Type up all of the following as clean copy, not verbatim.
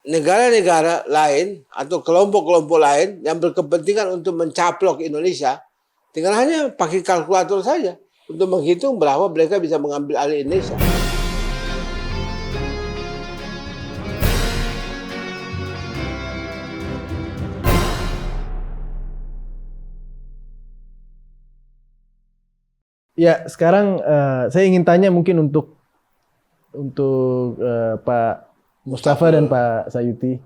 negara-negara lain atau kelompok-kelompok lain yang berkepentingan untuk mencaplok Indonesia, tinggal hanya pakai kalkulator saja untuk menghitung berapa mereka bisa mengambil alih Indonesia. Ya, sekarang saya ingin tanya mungkin untuk Pak Mustafa dan Pak Sayuti.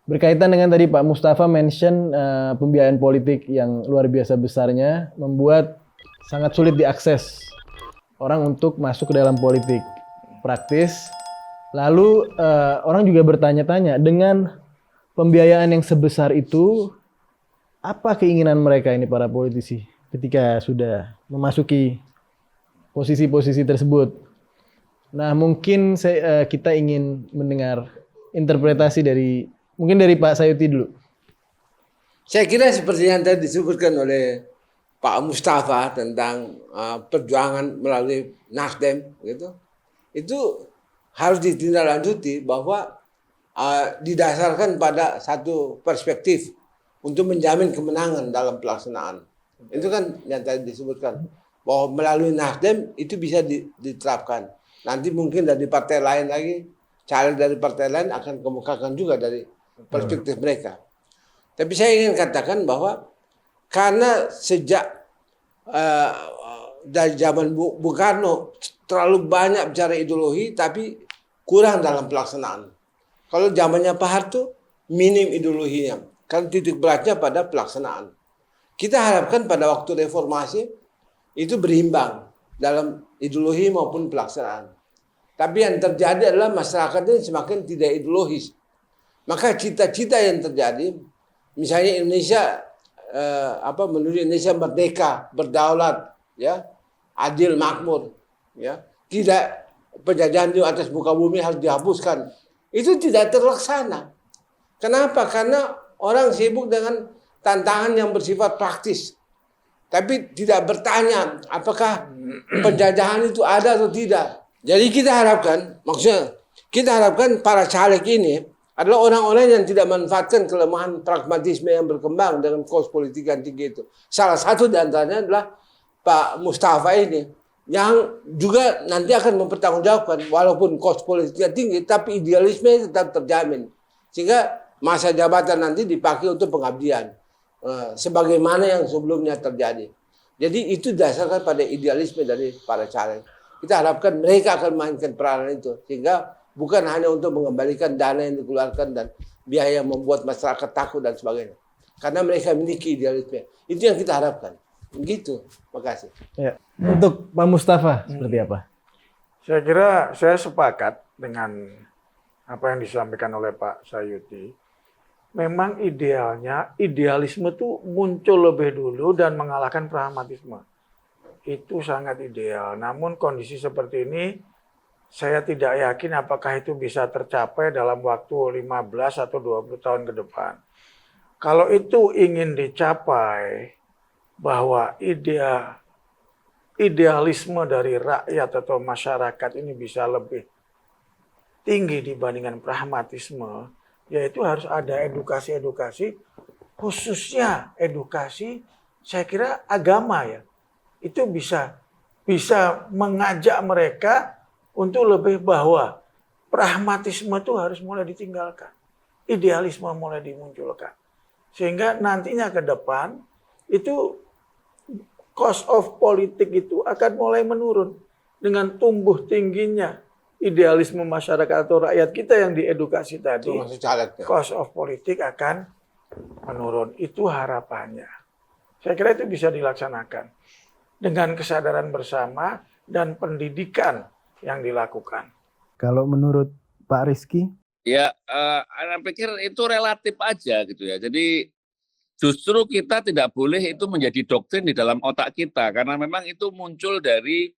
Berkaitan dengan tadi Pak Mustafa mention pembiayaan politik yang luar biasa besarnya membuat sangat sulit diakses orang untuk masuk ke dalam politik praktis. Lalu orang juga bertanya-tanya, dengan pembiayaan yang sebesar itu, apa keinginan mereka ini para politisi ketika sudah memasuki posisi-posisi tersebut? Nah, mungkin kita ingin mendengar interpretasi dari Pak Sayuti dulu. Saya kira seperti yang tadi disebutkan oleh Pak Mustafa tentang perjuangan melalui Nasdem, gitu, itu harus ditindaklanjuti bahwa didasarkan pada satu perspektif untuk menjamin kemenangan dalam pelaksanaan. Itu kan yang tadi disebutkan bahwa melalui Nasdem itu bisa diterapkan. Nanti mungkin dari partai lain lagi, caleg dari partai lain akan kemukakan juga dari perspektif mereka. Tapi saya ingin katakan bahwa karena sejak dari zaman Bung Karno terlalu banyak bicara ideologi tapi kurang dalam pelaksanaan. Kalau zamannya Pak Harto minim ideologinya, kan titik beratnya pada pelaksanaan. Kita harapkan pada waktu reformasi itu berimbang dalam ideologi maupun pelaksanaan. Tapi yang terjadi adalah masyarakat ini semakin tidak ideologis. Maka cita-cita yang terjadi, misalnya Indonesia menuju Indonesia merdeka, berdaulat, ya, adil, makmur, ya, tidak penjajahan di atas muka bumi harus dihapuskan. Itu tidak terlaksana. Kenapa? Karena orang sibuk dengan tantangan yang bersifat praktis. Tapi tidak bertanya apakah penjajahan itu ada atau tidak. Jadi kita harapkan para caleg ini adalah orang-orang yang tidak memanfaatkan kelemahan pragmatisme yang berkembang dengan kos politik yang tinggi itu. Salah satu di antaranya adalah Pak Mustafa ini, yang juga nanti akan mempertanggungjawabkan walaupun kos politiknya tinggi, tapi idealisme tetap terjamin. Sehingga masa jabatan nanti dipakai untuk pengabdian. Sebagaimana yang sebelumnya terjadi. Jadi itu dasarkan pada idealisme dari para caleg. Kita harapkan mereka akan memainkan peranan itu, sehingga bukan hanya untuk mengembalikan dana yang dikeluarkan dan biaya yang membuat masyarakat takut dan sebagainya. Karena mereka memiliki idealisme. Itu yang kita harapkan. Begitu. Makasih. Ya. Untuk Pak Mustafa seperti apa? Saya kira saya sepakat dengan apa yang disampaikan oleh Pak Sayuti. Memang idealnya idealisme itu muncul lebih dulu dan mengalahkan pragmatisme. Itu sangat ideal. Namun kondisi seperti ini saya tidak yakin apakah itu bisa tercapai dalam waktu 15 atau 20 tahun ke depan. Kalau itu ingin dicapai bahwa idealisme dari rakyat atau masyarakat ini bisa lebih tinggi dibandingkan pragmatisme, yaitu harus ada edukasi-edukasi, khususnya edukasi saya kira agama ya. Itu bisa mengajak mereka untuk lebih bahwa pragmatisme itu harus mulai ditinggalkan. Idealisme mulai dimunculkan. Sehingga nantinya ke depan itu cost of politik itu akan mulai menurun. Dengan tumbuh tingginya idealisme masyarakat atau rakyat kita yang diedukasi tadi, cost of politik akan menurun. Itu harapannya. Saya kira itu bisa dilaksanakan dengan kesadaran bersama dan pendidikan yang dilakukan. Kalau menurut Pak Rizky? Ya, saya pikir itu relatif aja gitu ya. Jadi justru kita tidak boleh itu menjadi doktrin di dalam otak kita. Karena memang itu muncul dari,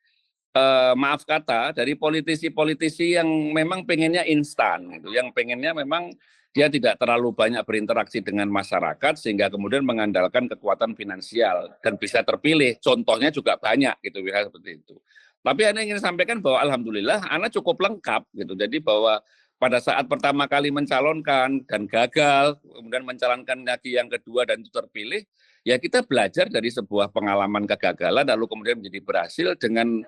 maaf kata, dari politisi-politisi yang memang pengennya instan gitu. Yang pengennya memang dia tidak terlalu banyak berinteraksi dengan masyarakat sehingga kemudian mengandalkan kekuatan finansial dan bisa terpilih. Contohnya juga banyak gitu, seperti itu. Tapi Anda ingin sampaikan bahwa alhamdulillah Anda cukup lengkap gitu. Jadi bahwa pada saat pertama kali mencalonkan dan gagal, kemudian mencalonkan lagi yang kedua dan itu terpilih, ya kita belajar dari sebuah pengalaman kegagalan lalu kemudian menjadi berhasil dengan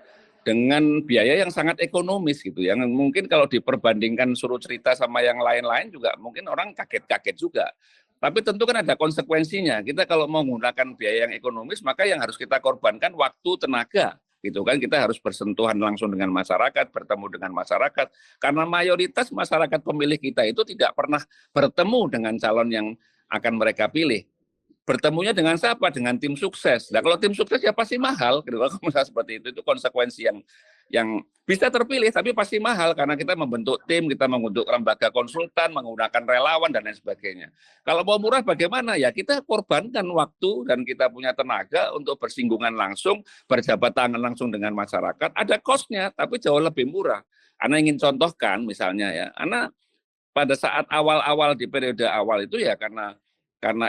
biaya yang sangat ekonomis gitu. Yang mungkin kalau diperbandingkan suruh cerita sama yang lain-lain juga mungkin orang kaget-kaget juga. Tapi tentu kan ada konsekuensinya. Kita kalau mau menggunakan biaya yang ekonomis, maka yang harus kita korbankan waktu, tenaga. Gitu kan, kita harus bersentuhan langsung dengan masyarakat, bertemu dengan masyarakat. Karena mayoritas masyarakat pemilih kita itu tidak pernah bertemu dengan calon yang akan mereka pilih. Bertemunya dengan siapa? Dengan tim sukses. Nah, kalau tim sukses ya pasti mahal. Kalau misalnya seperti itu konsekuensi yang bisa terpilih tapi pasti mahal karena kita membentuk tim, kita membentuk lembaga konsultan, menggunakan relawan dan lain sebagainya. Kalau mau murah bagaimana? Ya kita korbankan waktu dan kita punya tenaga untuk bersinggungan langsung, berjabat tangan langsung dengan masyarakat. Ada cost-nya tapi jauh lebih murah. Ana ingin contohkan misalnya ya, Ana pada saat awal-awal di periode awal itu ya karena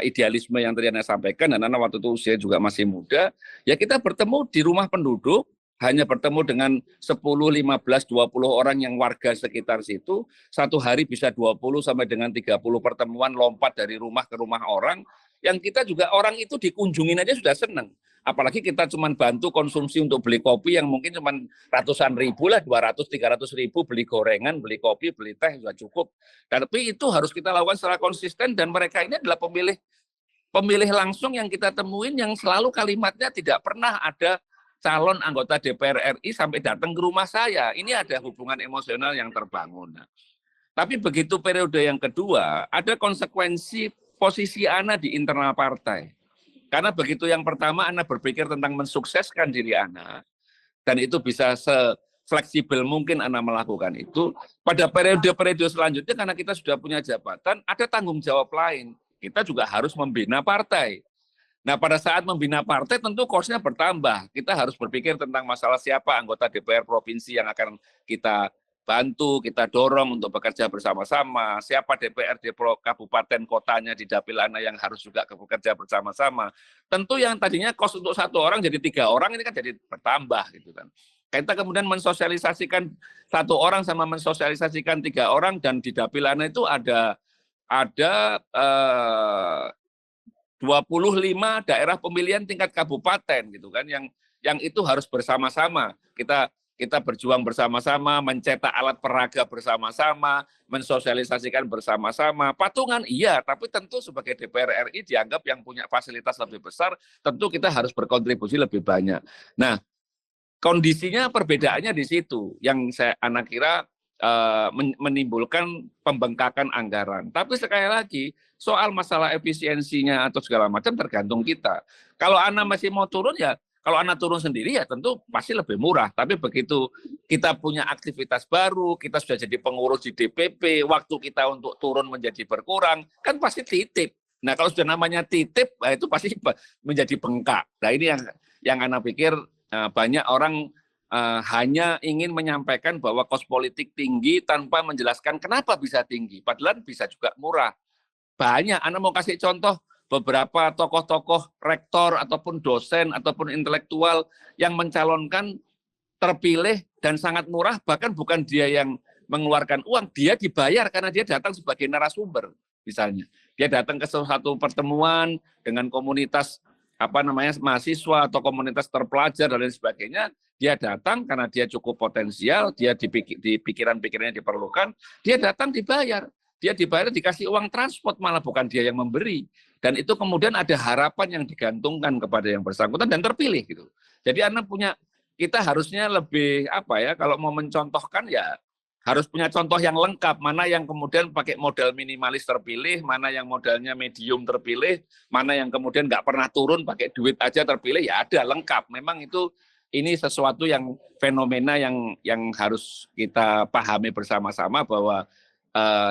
idealisme yang tadi Anda sampaikan, dan Anda waktu itu usia juga masih muda, ya kita bertemu di rumah penduduk, hanya bertemu dengan 10, 15, 20 orang yang warga sekitar situ, satu hari bisa 20 sampai dengan 30 pertemuan lompat dari rumah ke rumah orang, yang kita juga orang itu dikunjungin aja sudah senang. Apalagi kita cuma bantu konsumsi untuk beli kopi yang mungkin cuma ratusan ribu lah, 200, 300 ribu, beli gorengan, beli kopi, beli teh, sudah cukup. Tapi itu harus kita lakukan secara konsisten dan mereka ini adalah pemilih langsung yang kita temuin yang selalu kalimatnya tidak pernah ada calon anggota DPR RI sampai datang ke rumah saya. Ini ada hubungan emosional yang terbangun. Tapi begitu periode yang kedua, ada konsekuensi posisi Ana di internal partai. Karena begitu yang pertama Ana berpikir tentang mensukseskan diri Ana, dan itu bisa fleksibel mungkin Anda melakukan itu. Pada periode-periode selanjutnya karena kita sudah punya jabatan, ada tanggung jawab lain. Kita juga harus membina partai. Nah, pada saat membina partai tentu cost-nya bertambah. Kita harus berpikir tentang masalah siapa anggota DPR provinsi yang akan kita bantu, kita dorong untuk bekerja bersama-sama. Siapa DPRD kabupaten kotanya di dapil Anda yang harus juga bekerja bersama-sama. Tentu yang tadinya cost untuk 1 orang jadi 3 orang ini kan jadi bertambah gitu kan. Kita kemudian mensosialisasikan 1 orang sama mensosialisasikan 3 orang dan di dapil Anda itu ada 25 daerah pemilihan tingkat kabupaten gitu kan yang itu harus bersama-sama. Kita berjuang bersama-sama, mencetak alat peraga bersama-sama, mensosialisasikan bersama-sama. Patungan iya, tapi tentu sebagai DPR RI dianggap yang punya fasilitas lebih besar, tentu kita harus berkontribusi lebih banyak. Nah, kondisinya perbedaannya di situ yang Ana kira menimbulkan pembengkakan anggaran. Tapi sekali lagi, soal masalah efisiensinya atau segala macam tergantung kita. Kalau Ana masih mau turun ya, kalau Ana turun sendiri ya tentu pasti lebih murah. Tapi begitu kita punya aktivitas baru, kita sudah jadi pengurus di DPP, waktu kita untuk turun menjadi berkurang, kan pasti titip. Nah kalau sudah namanya titip, itu pasti menjadi bengkak. Nah ini yang Ana pikir banyak orang hanya ingin menyampaikan bahwa kos politik tinggi tanpa menjelaskan kenapa bisa tinggi. Padahal bisa juga murah. Banyak, Anda mau kasih contoh beberapa tokoh-tokoh rektor ataupun dosen ataupun intelektual yang mencalonkan terpilih dan sangat murah, bahkan bukan dia yang mengeluarkan uang, dia dibayar karena dia datang sebagai narasumber misalnya. Dia datang ke satu pertemuan dengan komunitas mahasiswa atau komunitas terpelajar dan lain sebagainya, dia datang karena dia cukup potensial, dia di pikiran-pikirannya diperlukan, dia datang dibayar. Dia dibayar dikasih uang transport, malah bukan dia yang memberi. Dan itu kemudian ada harapan yang digantungkan kepada yang bersangkutan dan terpilih gitu. Jadi kita harusnya lebih kalau mau mencontohkan ya harus punya contoh yang lengkap, mana yang kemudian pakai modal minimalis terpilih, mana yang modalnya medium terpilih, mana yang kemudian nggak pernah turun pakai duit aja terpilih, ya ada lengkap. Memang ini sesuatu yang fenomena yang harus kita pahami bersama-sama bahwa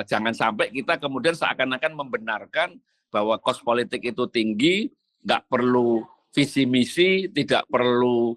jangan sampai kita kemudian seakan-akan membenarkan bahwa kos politik itu tinggi, nggak perlu visi misi, tidak perlu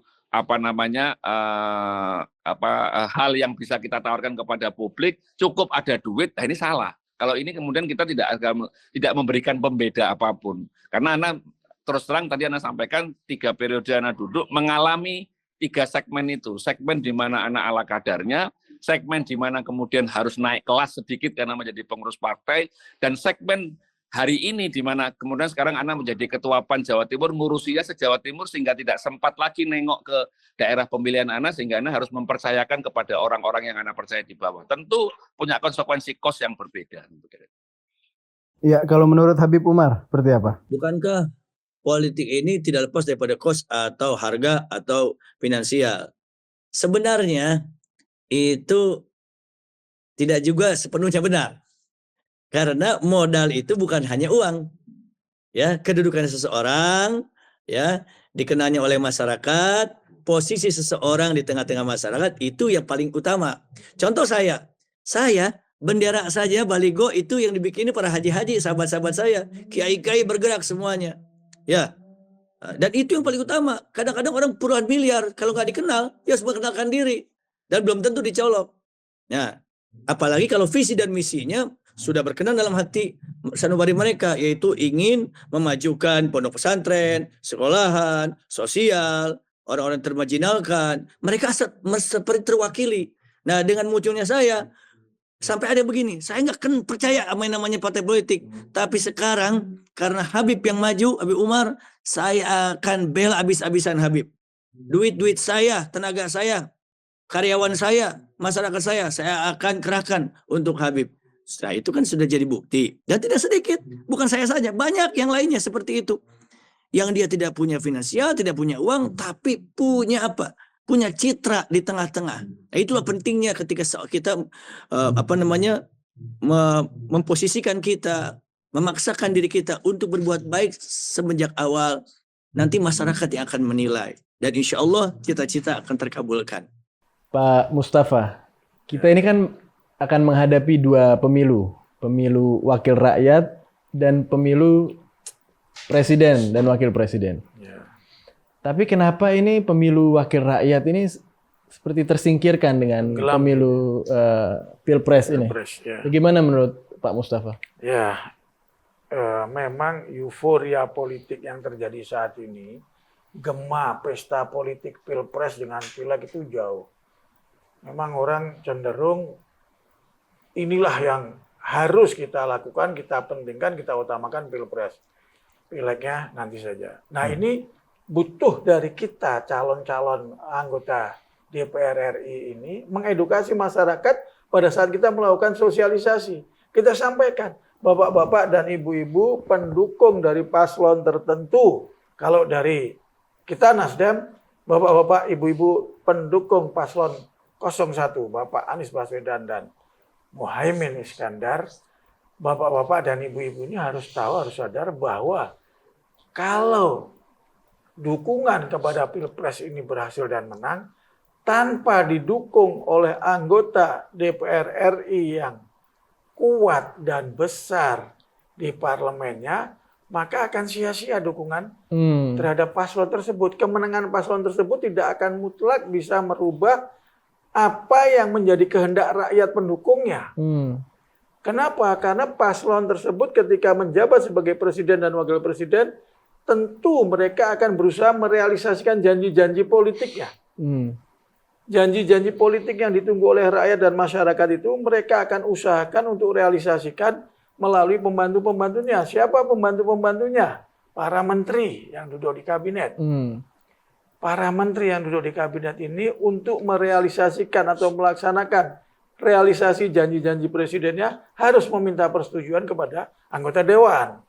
hal yang bisa kita tawarkan kepada publik, cukup ada duit. Nah ini salah. Kalau ini kemudian kita tidak memberikan pembeda apapun. Karena Anda terus terang tadi Anda sampaikan 3 periode Anda duduk mengalami 3 segmen itu. Segmen di mana Anda ala kadarnya, segmen di mana kemudian harus naik kelas sedikit karena menjadi pengurus partai, dan segmen hari ini di mana kemudian sekarang Ana menjadi ketua PAN Jawa Timur, ngurusinya se-Jawa Timur sehingga tidak sempat lagi nengok ke daerah pemilihan Ana, sehingga Ana harus mempercayakan kepada orang-orang yang Ana percaya di bawah. Tentu punya konsekuensi kos yang berbeda. Ya, kalau menurut Habib Umar seperti apa? Bukankah politik ini tidak lepas daripada kos atau harga atau finansial? Sebenarnya itu tidak juga sepenuhnya benar. Karena modal itu bukan hanya uang. Ya, kedudukan seseorang, ya, dikenalnya oleh masyarakat, posisi seseorang di tengah-tengah masyarakat itu yang paling utama. Contoh saya bendera saja baligo itu yang dibikin para haji-haji, sahabat-sahabat saya, kiai-kiai bergerak semuanya. Ya. Dan itu yang paling utama. Kadang-kadang orang puluhan miliar kalau nggak dikenal, dia harus mengenalkan diri dan belum tentu dicolok. Nah, apalagi kalau visi dan misinya sudah berkenan dalam hati sanubari mereka, yaitu ingin memajukan pondok pesantren, sekolahan, sosial, orang-orang termarginalkan. Mereka seperti terwakili. Nah, dengan munculnya saya, sampai ada begini, saya nggak percaya sama yang namanya partai politik. Tapi sekarang, karena Habib yang maju, Habib Umar, saya akan bela habis-habisan Habib. Duit-duit saya, tenaga saya, karyawan saya, masyarakat saya akan kerahkan untuk Habib. Nah, itu kan sudah jadi bukti. Dan tidak sedikit, bukan saya saja, banyak yang lainnya seperti itu. Yang dia tidak punya finansial, tidak punya uang, tapi punya apa? Punya citra di tengah-tengah. Nah, itulah pentingnya ketika kita memposisikan kita, memaksakan diri kita untuk berbuat baik semenjak awal. Nanti masyarakat yang akan menilai. Dan insya Allah cita-cita akan terkabulkan. Pak Mustafa, kita ini kan akan menghadapi dua pemilu. Pemilu wakil rakyat dan pemilu presiden dan wakil presiden. Ya. Tapi kenapa ini pemilu wakil rakyat ini seperti tersingkirkan dengan pemilu pilpres ini? Ya. Bagaimana menurut Pak Mustafa? Ya, memang euforia politik yang terjadi saat ini, gema pesta politik pilpres dengan pileg itu jauh. Memang orang cenderung inilah yang harus kita lakukan, kita pentingkan, kita utamakan pilpres. Pilegnya nanti saja. Nah, ini butuh dari kita calon-calon anggota DPR RI ini mengedukasi masyarakat pada saat kita melakukan sosialisasi. Kita sampaikan, bapak-bapak dan ibu-ibu pendukung dari paslon tertentu. Kalau dari kita Nasdem, bapak-bapak, ibu-ibu pendukung paslon 01, Bapak Anies Baswedan dan Muhaimin Iskandar, bapak-bapak dan ibu-ibu ini harus tahu, harus sadar bahwa kalau dukungan kepada Pilpres ini berhasil dan menang, tanpa didukung oleh anggota DPR RI yang kuat dan besar di parlemennya, maka akan sia-sia dukungan terhadap paslon tersebut. Kemenangan paslon tersebut tidak akan mutlak bisa merubah apa yang menjadi kehendak rakyat pendukungnya. Kenapa? Karena paslon tersebut ketika menjabat sebagai presiden dan wakil presiden, tentu mereka akan berusaha merealisasikan janji-janji politiknya. Janji-janji politik yang ditunggu oleh rakyat dan masyarakat itu mereka akan usahakan untuk realisasikan melalui pembantu-pembantunya. Siapa pembantu-pembantunya? Para menteri yang duduk di kabinet. Para menteri yang duduk di kabinet ini untuk merealisasikan atau melaksanakan realisasi janji-janji presidennya harus meminta persetujuan kepada anggota dewan.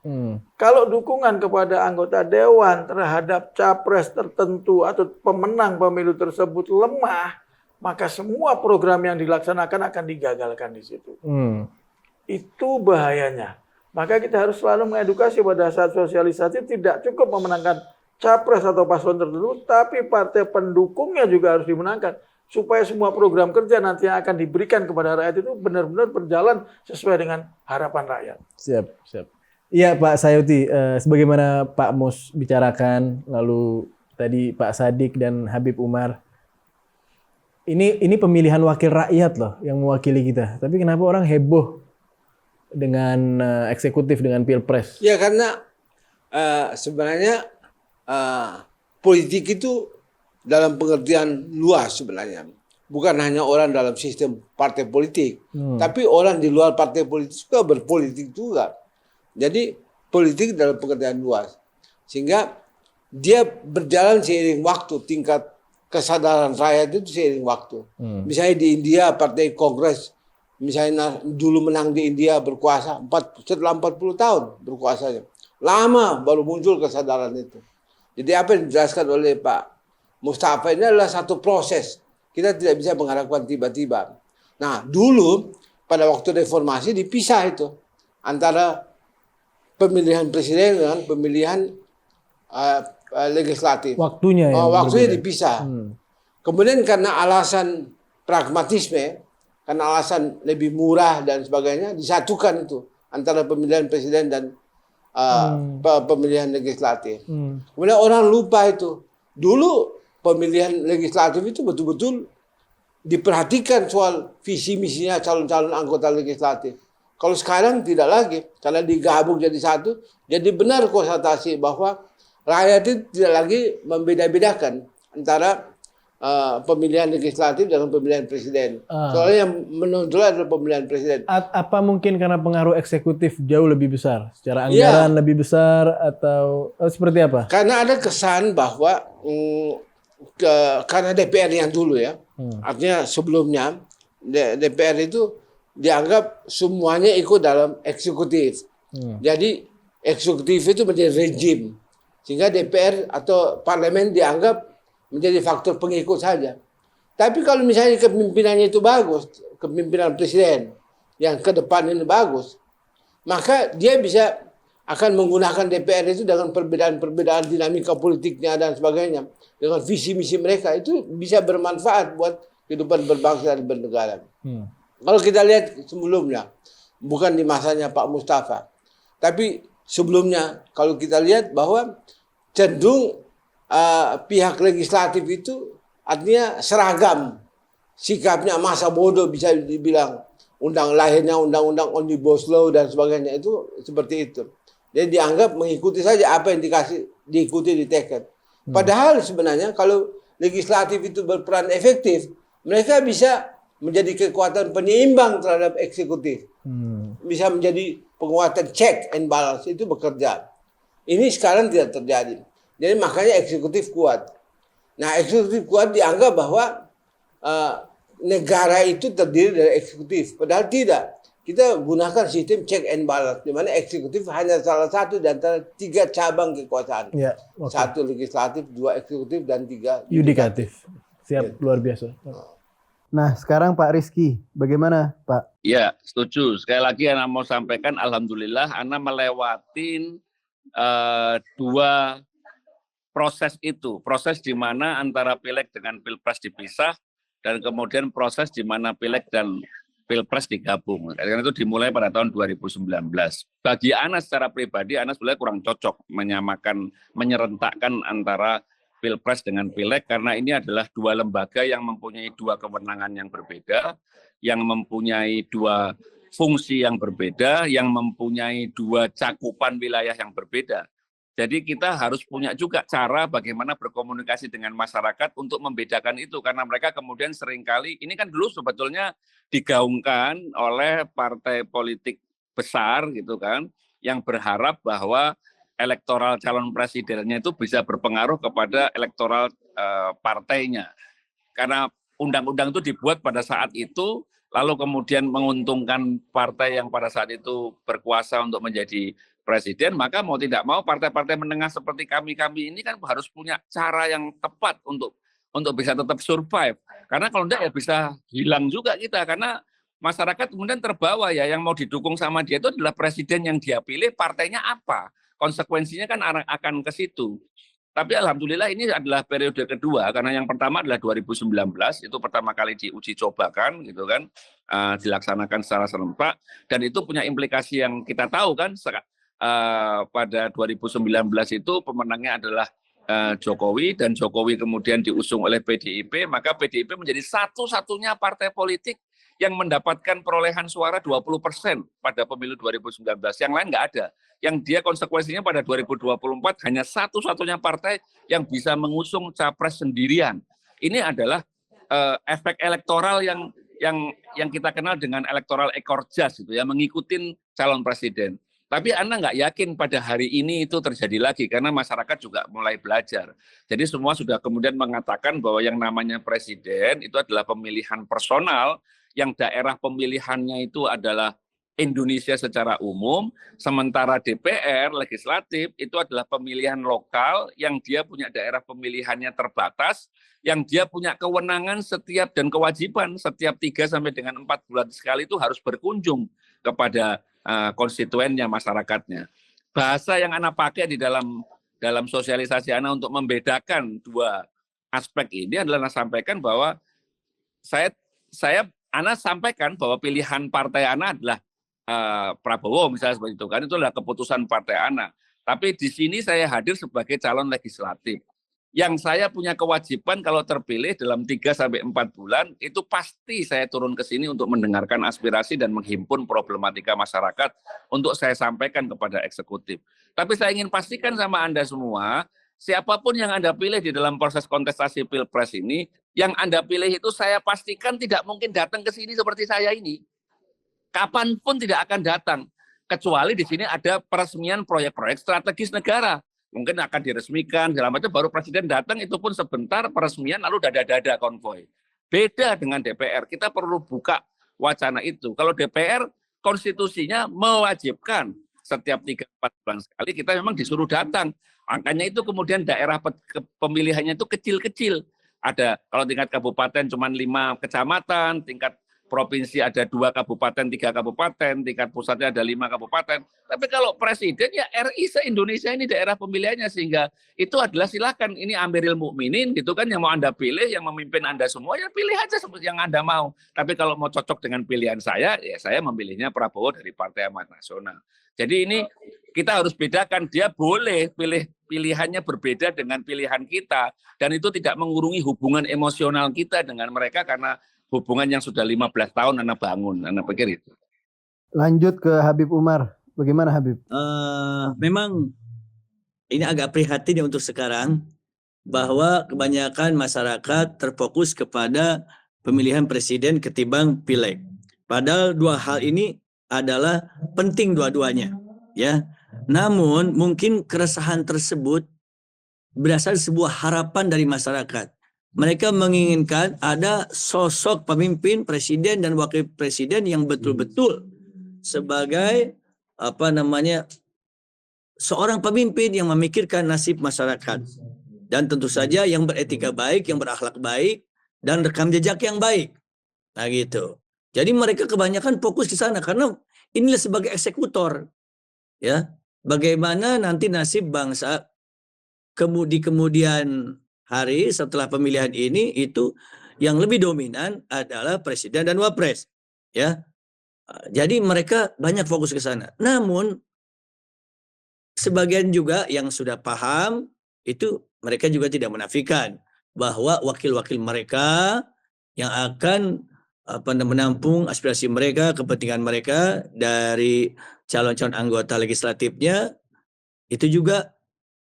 Kalau dukungan kepada anggota dewan terhadap capres tertentu atau pemenang pemilu tersebut lemah, maka semua program yang dilaksanakan akan digagalkan di situ. Itu bahayanya. Maka kita harus selalu mengedukasi pada saat sosialisasi tidak cukup memenangkan capres atau paslon tertentu, tapi partai pendukungnya juga harus dimenangkan. Supaya semua program kerja nanti yang akan diberikan kepada rakyat itu benar-benar berjalan sesuai dengan harapan rakyat. Siap. Iya Pak Sayuti, sebagaimana Pak Mus bicarakan, lalu tadi Pak Sadik dan Habib Umar, ini pemilihan wakil rakyat loh yang mewakili kita. Tapi kenapa orang heboh dengan eksekutif, dengan pilpres? Ya karena sebenarnya politik itu dalam pengertian luas sebenarnya. bukan hanya orang dalam sistem partai politik, tapi orang di luar partai politik juga berpolitik juga. Jadi politik dalam pengertian luas. Sehingga dia berjalan seiring waktu, tingkat kesadaran rakyat itu seiring waktu. Misalnya di India partai Kongres, misalnya dulu menang di India berkuasa setelah 40 tahun berkuasanya. Lama baru muncul kesadaran itu. Jadi apa yang dijelaskan oleh Pak Mustafa ini adalah satu proses. Kita tidak bisa mengharapkan tiba-tiba. Nah, dulu pada waktu reformasi dipisah itu antara pemilihan presiden dengan pemilihan legislatif. Waktunya ya. Waktunya dipisah. Kemudian karena alasan pragmatisme, karena alasan lebih murah dan sebagainya, disatukan itu antara pemilihan presiden dan pemilihan legislatif. Kemudian orang lupa itu. Dulu pemilihan legislatif itu betul-betul diperhatikan soal visi misinya calon-calon anggota legislatif. Kalau sekarang tidak lagi, karena digabung jadi satu, jadi benar konstatasi bahwa rakyat itu tidak lagi membeda-bedakan antara pemilihan legislatif dengan pemilihan presiden. Soalnya yang menonjol adalah pemilihan presiden. Apa mungkin karena pengaruh eksekutif jauh lebih besar? Secara anggaran lebih besar atau seperti apa? Karena ada kesan bahwa karena DPR yang dulu ya, artinya sebelumnya DPR itu dianggap semuanya ikut dalam eksekutif. Jadi eksekutif itu menjadi rejim. Sehingga DPR atau parlemen dianggap menjadi faktor pengikut saja. Tapi kalau misalnya kepemimpinannya itu bagus, kepemimpinan presiden yang ke depan ini bagus, maka dia bisa akan menggunakan DPR itu dengan perbedaan-perbedaan dinamika politiknya dan sebagainya. Dengan visi misi mereka itu bisa bermanfaat buat kehidupan berbangsa dan bernegara. Kalau kita lihat sebelumnya, bukan di masanya Pak Mustafa, tapi sebelumnya kalau kita lihat bahwa cenderung pihak legislatif itu artinya seragam sikapnya, masa bodoh bisa dibilang, lahirnya undang-undang Omnibus Law dan sebagainya itu seperti itu. Jadi dianggap mengikuti saja apa yang diikuti diteken. Padahal sebenarnya kalau legislatif itu berperan efektif, mereka bisa menjadi kekuatan penyeimbang terhadap eksekutif. Bisa menjadi penguatan check and balance, itu bekerja. Ini sekarang tidak terjadi. Jadi makanya eksekutif kuat. Nah, eksekutif kuat dianggap bahwa negara itu terdiri dari eksekutif. Padahal tidak. Kita gunakan sistem check and balance, di mana eksekutif hanya salah satu di antara 3 cabang kekuasaan. Ya, 1 legislatif, 2 eksekutif, dan 3 yudikatif. Siap, luar biasa. Nah, sekarang Pak Rizky, bagaimana Pak? Ya, setuju. Sekali lagi Ana mau sampaikan, alhamdulillah Ana melewatin 2 proses itu. Proses di mana antara pileg dengan pilpres dipisah, dan kemudian proses di mana pileg dan pilpres digabung. Karena itu dimulai pada tahun 2019. Bagi Ana secara pribadi, Ana sebenarnya kurang cocok menyerentakkan antara pilpres dengan pileg, karena ini adalah 2 lembaga yang mempunyai 2 kewenangan yang berbeda, yang mempunyai 2 fungsi yang berbeda, yang mempunyai 2 cakupan wilayah yang berbeda. Jadi kita harus punya juga cara bagaimana berkomunikasi dengan masyarakat untuk membedakan itu, karena mereka kemudian seringkali, ini kan dulu sebetulnya digaungkan oleh partai politik besar gitu kan, yang berharap bahwa elektoral calon presidennya itu bisa berpengaruh kepada elektoral partainya. Karena undang-undang itu dibuat pada saat itu, lalu kemudian menguntungkan partai yang pada saat itu berkuasa untuk menjadi presiden, maka mau tidak mau partai-partai menengah seperti kami ini kan harus punya cara yang tepat untuk bisa tetap survive. Karena kalau tidak ya bisa hilang juga kita, karena masyarakat kemudian terbawa ya, yang mau didukung sama dia itu adalah presiden yang dia pilih, partainya apa. Konsekuensinya kan akan ke situ. Tapi alhamdulillah ini adalah periode kedua, karena yang pertama adalah 2019, itu pertama kali diuji cobakan gitu kan, dilaksanakan secara serentak, dan itu punya implikasi yang kita tahu kan, pada 2019 itu pemenangnya adalah Jokowi, dan Jokowi kemudian diusung oleh PDIP, maka PDIP menjadi satu-satunya partai politik yang mendapatkan perolehan suara 20% pada pemilu 2019. Yang lain nggak ada. Yang dia konsekuensinya pada 2024 hanya satu-satunya partai yang bisa mengusung capres sendirian. Ini adalah efek elektoral yang kita kenal dengan elektoral ekor jas gitu ya, mengikuti calon presiden. Tapi Anda nggak yakin pada hari ini itu terjadi lagi karena masyarakat juga mulai belajar. Jadi semua sudah kemudian mengatakan bahwa yang namanya presiden itu adalah pemilihan personal, yang daerah pemilihannya itu adalah Indonesia secara umum, sementara DPR, legislatif, itu adalah pemilihan lokal yang dia punya daerah pemilihannya terbatas, yang dia punya kewenangan setiap dan kewajiban setiap 3 sampai dengan 4 bulan sekali itu harus berkunjung kepada konstituennya, masyarakatnya. Bahasa yang Ana pakai di dalam sosialisasi Ana untuk membedakan dua aspek ini adalah Ana sampaikan bahwa Ana sampaikan bahwa pilihan partai Ana adalah Prabowo misalnya seperti itu kan, itu adalah keputusan partai Ana. Tapi di sini saya hadir sebagai calon legislatif. Yang saya punya kewajiban kalau terpilih dalam 3 sampai 4 bulan, itu pasti saya turun ke sini untuk mendengarkan aspirasi dan menghimpun problematika masyarakat untuk saya sampaikan kepada eksekutif. Tapi saya ingin pastikan sama Anda semua, siapapun yang Anda pilih di dalam proses kontestasi Pilpres ini, yang Anda pilih itu saya pastikan tidak mungkin datang ke sini seperti saya ini. Kapanpun tidak akan datang. Kecuali di sini ada peresmian proyek-proyek strategis negara. Mungkin akan diresmikan, segala macam, baru presiden datang, itu pun sebentar peresmian, lalu dada-dada konvoy. Beda dengan DPR, kita perlu buka wacana itu. Kalau DPR, konstitusinya mewajibkan setiap 3-4 bulan sekali, kita memang disuruh datang. Makanya itu kemudian daerah pemilihannya itu kecil-kecil. Ada, kalau tingkat kabupaten cuma 5 kecamatan, tingkat provinsi ada 2 kabupaten, 3 kabupaten, tingkat pusatnya ada 5 kabupaten. Tapi kalau presiden ya RI se-Indonesia ini daerah pemilihannya, sehingga itu adalah silakan ini Amiril Mukminin gitu kan, yang mau Anda pilih, yang memimpin Anda semua ya pilih aja seperti yang Anda mau. Tapi kalau mau cocok dengan pilihan saya, ya saya memilihnya Prabowo dari Partai Amanat Nasional. Jadi ini kita harus bedakan, dia boleh pilihannya berbeda dengan pilihan kita, dan itu tidak mengurungi hubungan emosional kita dengan mereka karena hubungan yang sudah 15 tahun Anda bangun. Anda pikir itu. Lanjut ke Habib Umar. Bagaimana Habib? Memang ini agak prihatin ya untuk sekarang, bahwa kebanyakan masyarakat terfokus kepada pemilihan presiden ketimbang pileg. Padahal dua hal ini adalah penting dua-duanya, ya. Namun mungkin keresahan tersebut berasal dari sebuah harapan dari masyarakat. Mereka menginginkan ada sosok pemimpin, presiden dan wakil presiden yang betul-betul sebagai seorang pemimpin yang memikirkan nasib masyarakat, dan tentu saja yang beretika baik, yang berakhlak baik, dan rekam jejak yang baik. Nah gitu. Jadi mereka kebanyakan fokus di sana karena inilah sebagai eksekutor, ya. Bagaimana nanti nasib bangsa di kemudian hari setelah pemilihan ini, itu yang lebih dominan adalah presiden dan wapres, ya. Jadi mereka banyak fokus ke sana. Namun sebagian juga yang sudah paham itu, mereka juga tidak menafikan bahwa wakil-wakil mereka yang akan menampung aspirasi mereka, kepentingan mereka dari calon-calon anggota legislatifnya, itu juga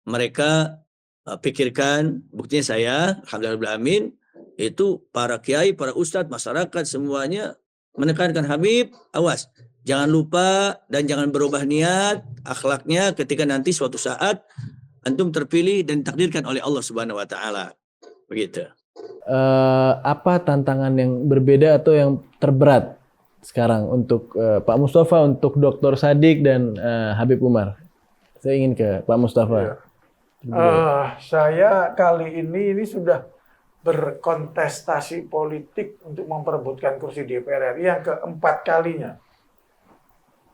mereka pikirkan. Buktinya saya, alhamdulillah amin, itu para kiai, para ustadz, masyarakat semuanya menekankan, Habib, awas, jangan lupa dan jangan berubah niat akhlaknya ketika nanti suatu saat antum terpilih dan ditakdirkan oleh Allah Subhanahu wa taala. Begitu. Apa tantangan yang berbeda atau yang terberat sekarang untuk Pak Mustafa, untuk Dr. Sadik dan Habib Umar? Saya ingin ke Pak Mustafa. Ya. Saya kali ini sudah berkontestasi politik untuk memperebutkan kursi DPR RI yang keempat kalinya.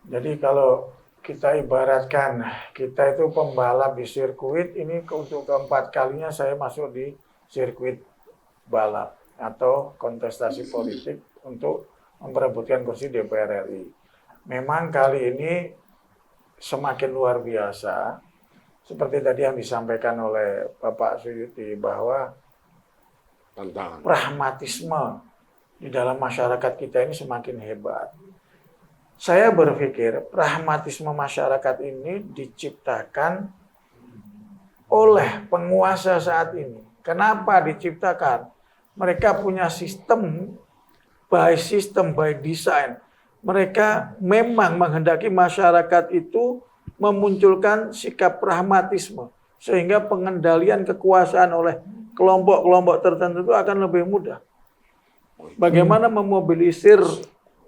Jadi kalau kita ibaratkan kita itu pembalap di sirkuit, ini untuk keempat kalinya saya masuk di sirkuit balap atau kontestasi politik untuk memperebutkan kursi DPR RI. Memang kali ini semakin luar biasa. Seperti tadi yang disampaikan oleh Bapak Suyuti, bahwa pragmatisme di dalam masyarakat kita ini semakin hebat. Saya berpikir pragmatisme masyarakat ini diciptakan oleh penguasa saat ini. Kenapa diciptakan? Mereka punya sistem by design. Mereka memang menghendaki masyarakat itu memunculkan sikap pragmatisme. Sehingga pengendalian kekuasaan oleh kelompok-kelompok tertentu itu akan lebih mudah. Bagaimana memobilisir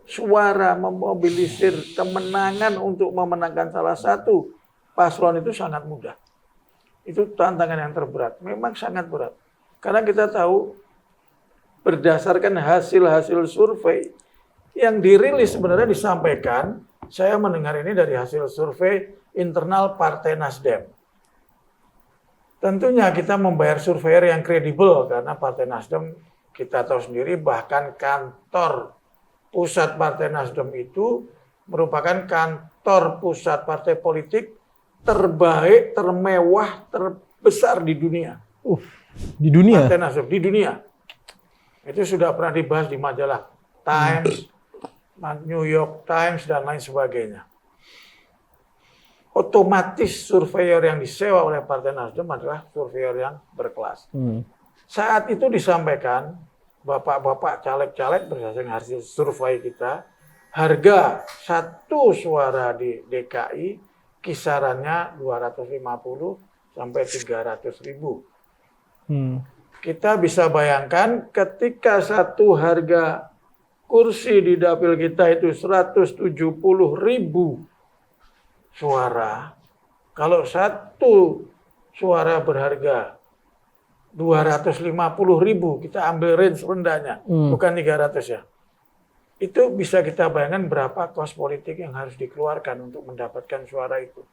suara, memobilisir kemenangan untuk memenangkan salah satu paslon itu sangat mudah. Itu tantangan yang terberat. Memang sangat berat. Karena kita tahu berdasarkan hasil-hasil survei yang dirilis sebenarnya disampaikan, saya mendengar ini dari hasil survei internal Partai Nasdem. Tentunya kita membayar surveyor yang kredibel karena Partai Nasdem kita tahu sendiri bahkan kantor pusat Partai Nasdem itu merupakan kantor pusat partai politik terbaik, termewah, terbesar di dunia. Di dunia? Partai Nasdem di dunia. Itu sudah pernah dibahas di majalah Times, New York Times, dan lain sebagainya. Otomatis surveyor yang disewa oleh Partai Nasdem adalah surveyor yang berkelas. Saat itu disampaikan, bapak-bapak caleg-caleg berdasarkan hasil survei kita, harga satu suara di DKI kisarannya 250 sampai 300 ribu. Kita bisa bayangkan ketika satu harga kursi di dapil kita itu 170 ribu suara, kalau satu suara berharga 250 ribu, kita ambil range rendahnya, bukan 300 ya. Itu bisa kita bayangkan berapa kos politik yang harus dikeluarkan untuk mendapatkan suara itu.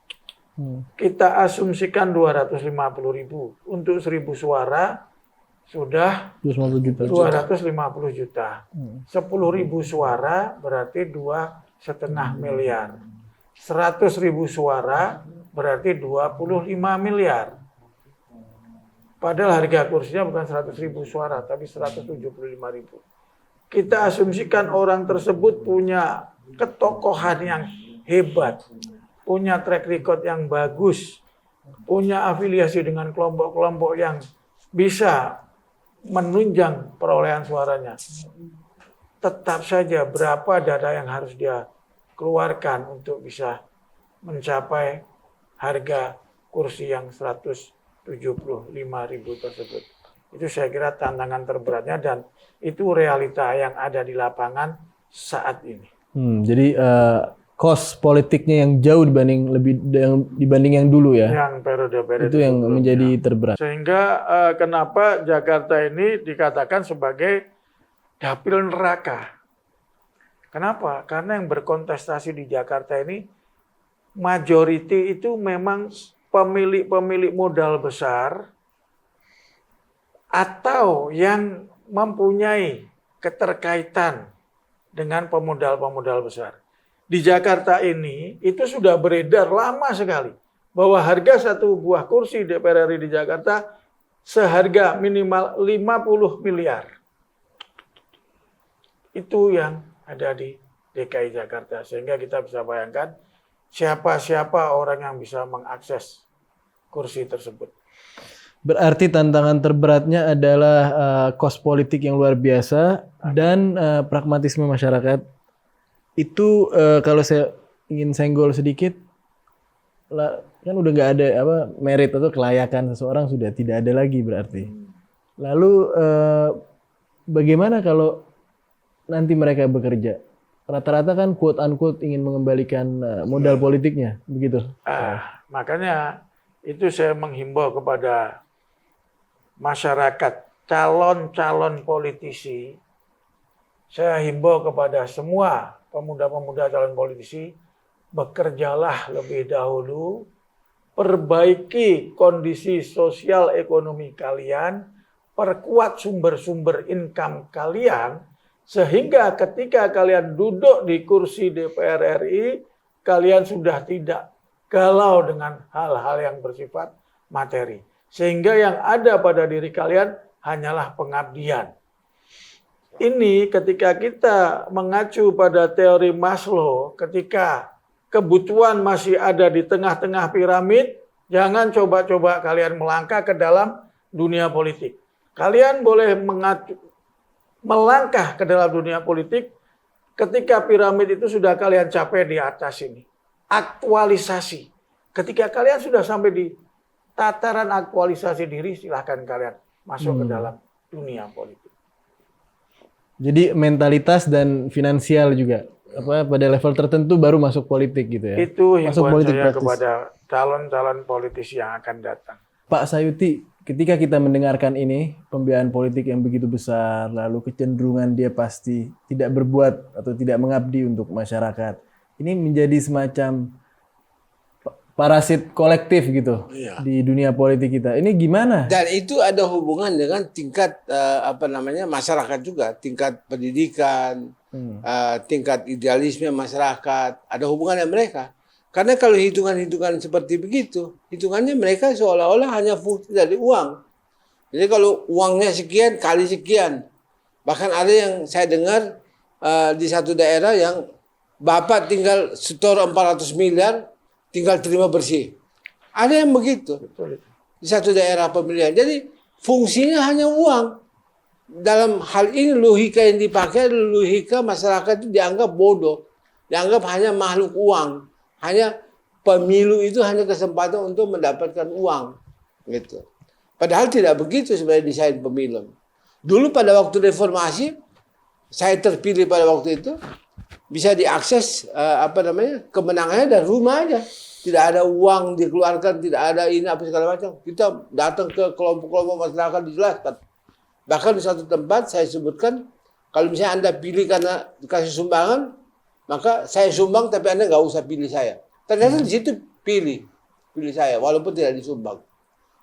Kita asumsikan 250 ribu, untuk 1000 suara sudah 250 juta. 10.000 suara berarti 2,5 miliar. 100.000 suara berarti 25 miliar. Padahal harga kursinya bukan 100.000 suara, tapi 175.000. Kita asumsikan orang tersebut punya ketokohan yang hebat, punya track record yang bagus, punya afiliasi dengan kelompok-kelompok yang bisa menunjang perolehan suaranya. Tetap saja berapa dana yang harus dia keluarkan untuk bisa mencapai harga kursi yang 175.000 tersebut. Itu saya kira tantangan terberatnya dan itu realita yang ada di lapangan saat ini. Jadi cost politiknya yang jauh dibanding yang dulu ya. Yang periode-periode itu yang menjadi terberat. Sehingga kenapa Jakarta ini dikatakan sebagai dapil neraka. Kenapa? Karena yang berkontestasi di Jakarta ini majority itu memang pemilik modal besar atau yang mempunyai keterkaitan dengan pemodal-pemodal besar. Di Jakarta ini itu sudah beredar lama sekali bahwa harga satu buah kursi DPR RI di Jakarta seharga minimal 50 miliar. Itu yang ada di DKI Jakarta. Sehingga kita bisa bayangkan siapa-siapa orang yang bisa mengakses kursi tersebut. Berarti tantangan terberatnya adalah kos politik yang luar biasa dan pragmatisme masyarakat. Itu kalau saya ingin senggol sedikit, kan udah nggak ada merit atau kelayakan seseorang sudah tidak ada lagi berarti. Lalu bagaimana kalau nanti mereka bekerja? Rata-rata kan quote unquote ingin mengembalikan modal politiknya, begitu. Makanya itu saya menghimbau kepada masyarakat, calon-calon politisi. Saya himbau kepada semua pemuda-pemuda calon politisi, bekerjalah lebih dahulu, perbaiki kondisi sosial ekonomi kalian, perkuat sumber-sumber income kalian, sehingga ketika kalian duduk di kursi DPR RI, kalian sudah tidak galau dengan hal-hal yang bersifat materi. Sehingga yang ada pada diri kalian hanyalah pengabdian. Ini ketika kita mengacu pada teori Maslow, ketika kebutuhan masih ada di tengah-tengah piramid, jangan coba-coba kalian melangkah ke dalam dunia politik. Kalian boleh melangkah ke dalam dunia politik ketika piramid itu sudah kalian capai di atas ini. Aktualisasi. Ketika kalian sudah sampai di tataran aktualisasi diri, silahkan kalian masuk ke dalam dunia politik. Jadi mentalitas dan finansial juga pada level tertentu baru masuk politik gitu ya. Itu Masuk himbauan politik saya praktis. kepada calon-calon politisi yang akan datang. Pak Sayuti, ketika kita mendengarkan ini, pembiayaan politik yang begitu besar, lalu kecenderungan dia pasti tidak berbuat atau tidak mengabdi untuk masyarakat, ini menjadi semacam parasit kolektif gitu Iya. di dunia politik kita. Ini gimana? Dan itu ada hubungan dengan tingkat masyarakat juga, tingkat pendidikan, tingkat idealisme masyarakat, ada hubungannya mereka. Karena kalau hitungan-hitungan seperti begitu, hitungannya mereka seolah-olah hanya fungsi dari uang. Jadi kalau uangnya sekian kali sekian, bahkan ada yang saya dengar di satu daerah yang bapak tinggal setor 400 miliar, tinggal terima bersih. Ada yang begitu di satu daerah pemilihan. Jadi fungsinya hanya uang. Dalam hal ini logika yang dipakai adalah logika masyarakat itu dianggap bodoh, dianggap hanya makhluk uang, hanya pemilu itu hanya kesempatan untuk mendapatkan uang, gitu. Padahal tidak begitu sebenarnya desain pemilu. Dulu pada waktu reformasi, saya terpilih pada waktu itu, bisa diakses kemenangannya dari rumah aja. Tidak ada uang dikeluarkan, tidak ada ini apa segala macam. Kita datang ke kelompok-kelompok masyarakat dijelaskan. Bahkan di satu tempat saya sebutkan, kalau misalnya Anda pilih karena dikasih sumbangan, maka saya sumbang tapi Anda nggak usah pilih saya. Ternyata di situ pilih saya walaupun tidak disumbang.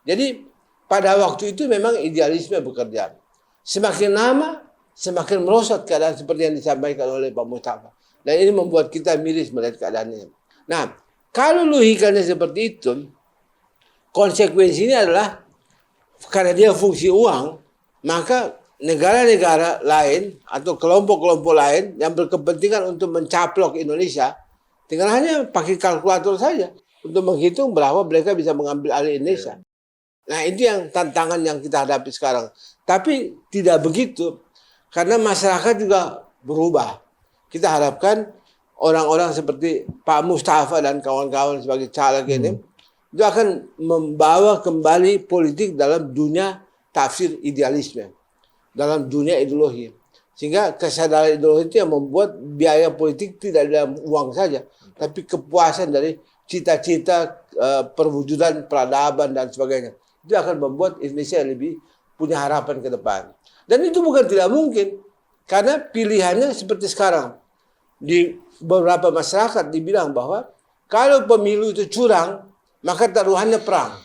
Jadi pada waktu itu memang idealisme bekerja. Semakin lama semakin merosot keadaan seperti yang disampaikan oleh Pak Mustafa. Dan ini membuat kita miris melihat keadaannya. Nah, kalau logikanya seperti itu, konsekuensinya adalah karena dia fungsi uang, maka negara-negara lain atau kelompok-kelompok lain yang berkepentingan untuk mencaplok Indonesia, tinggal hanya pakai kalkulator saja untuk menghitung berapa mereka bisa mengambil alih Indonesia. Nah, itu yang tantangan yang kita hadapi sekarang. Tapi tidak begitu, karena masyarakat juga berubah. Kita harapkan orang-orang seperti Pak Mustafa dan kawan-kawan sebagai caleg ini itu akan membawa kembali politik dalam dunia tafsir idealisme, dalam dunia ideologi. Sehingga kesadaran ideologi itu yang membuat biaya politik tidak dalam uang saja, tapi kepuasan dari cita-cita perwujudan peradaban dan sebagainya. Itu akan membuat Indonesia lebih punya harapan ke depan. Dan itu bukan tidak mungkin, karena pilihannya seperti sekarang. Di beberapa masyarakat dibilang bahwa kalau pemilu itu curang, maka taruhannya perang.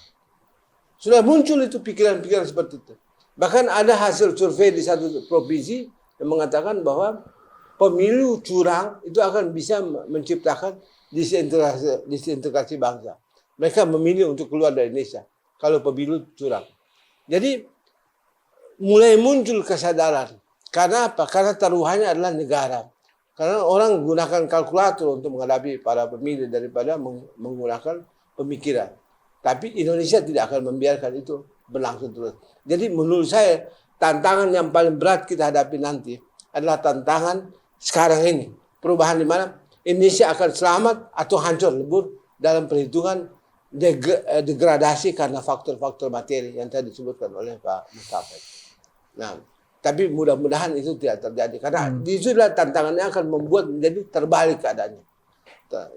Sudah muncul itu pikiran-pikiran seperti itu. Bahkan ada hasil survei di satu provinsi yang mengatakan bahwa pemilu curang itu akan bisa menciptakan disintegrasi bangsa. Mereka memilih untuk keluar dari Indonesia kalau pemilu curang. Jadi mulai muncul kesadaran. Karena apa? Karena taruhannya adalah negara. Karena orang menggunakan kalkulator untuk menghadapi para pemilih daripada menggunakan pemikiran. Tapi Indonesia tidak akan membiarkan itu berlangsung terus. Jadi menurut saya tantangan yang paling berat kita hadapi nanti adalah tantangan sekarang ini. Perubahan di mana Indonesia akan selamat atau hancur lebur dalam perhitungan degradasi karena faktor-faktor materi yang tadi disebutkan oleh Pak Mustafa. Nah, tapi mudah-mudahan itu tidak terjadi. Karena itulah tantangannya akan membuat menjadi terbalik keadaannya.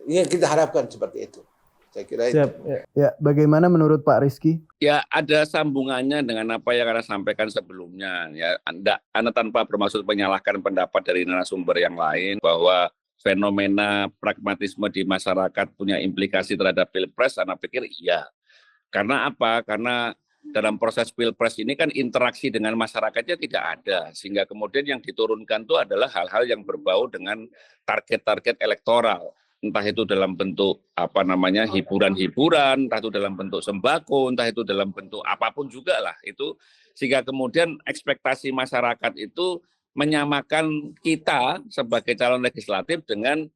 Yang kita harapkan seperti itu. Saya kira itu. Siap. Ya, bagaimana menurut Pak Rizky? Ya, ada sambungannya dengan apa yang Anda sampaikan sebelumnya. Ya, Anda tanpa bermaksud menyalahkan pendapat dari narasumber yang lain bahwa fenomena pragmatisme di masyarakat punya implikasi terhadap Pilpres, Anda pikir iya. Karena apa? Karena dalam proses Pilpres ini kan interaksi dengan masyarakatnya tidak ada. Sehingga kemudian yang diturunkan itu adalah hal-hal yang berbau dengan target-target elektoral. Entah itu dalam bentuk hiburan-hiburan, entah itu dalam bentuk sembako, entah itu dalam bentuk apapun juga lah. Itu sehingga kemudian ekspektasi masyarakat itu menyamakan kita sebagai calon legislatif dengan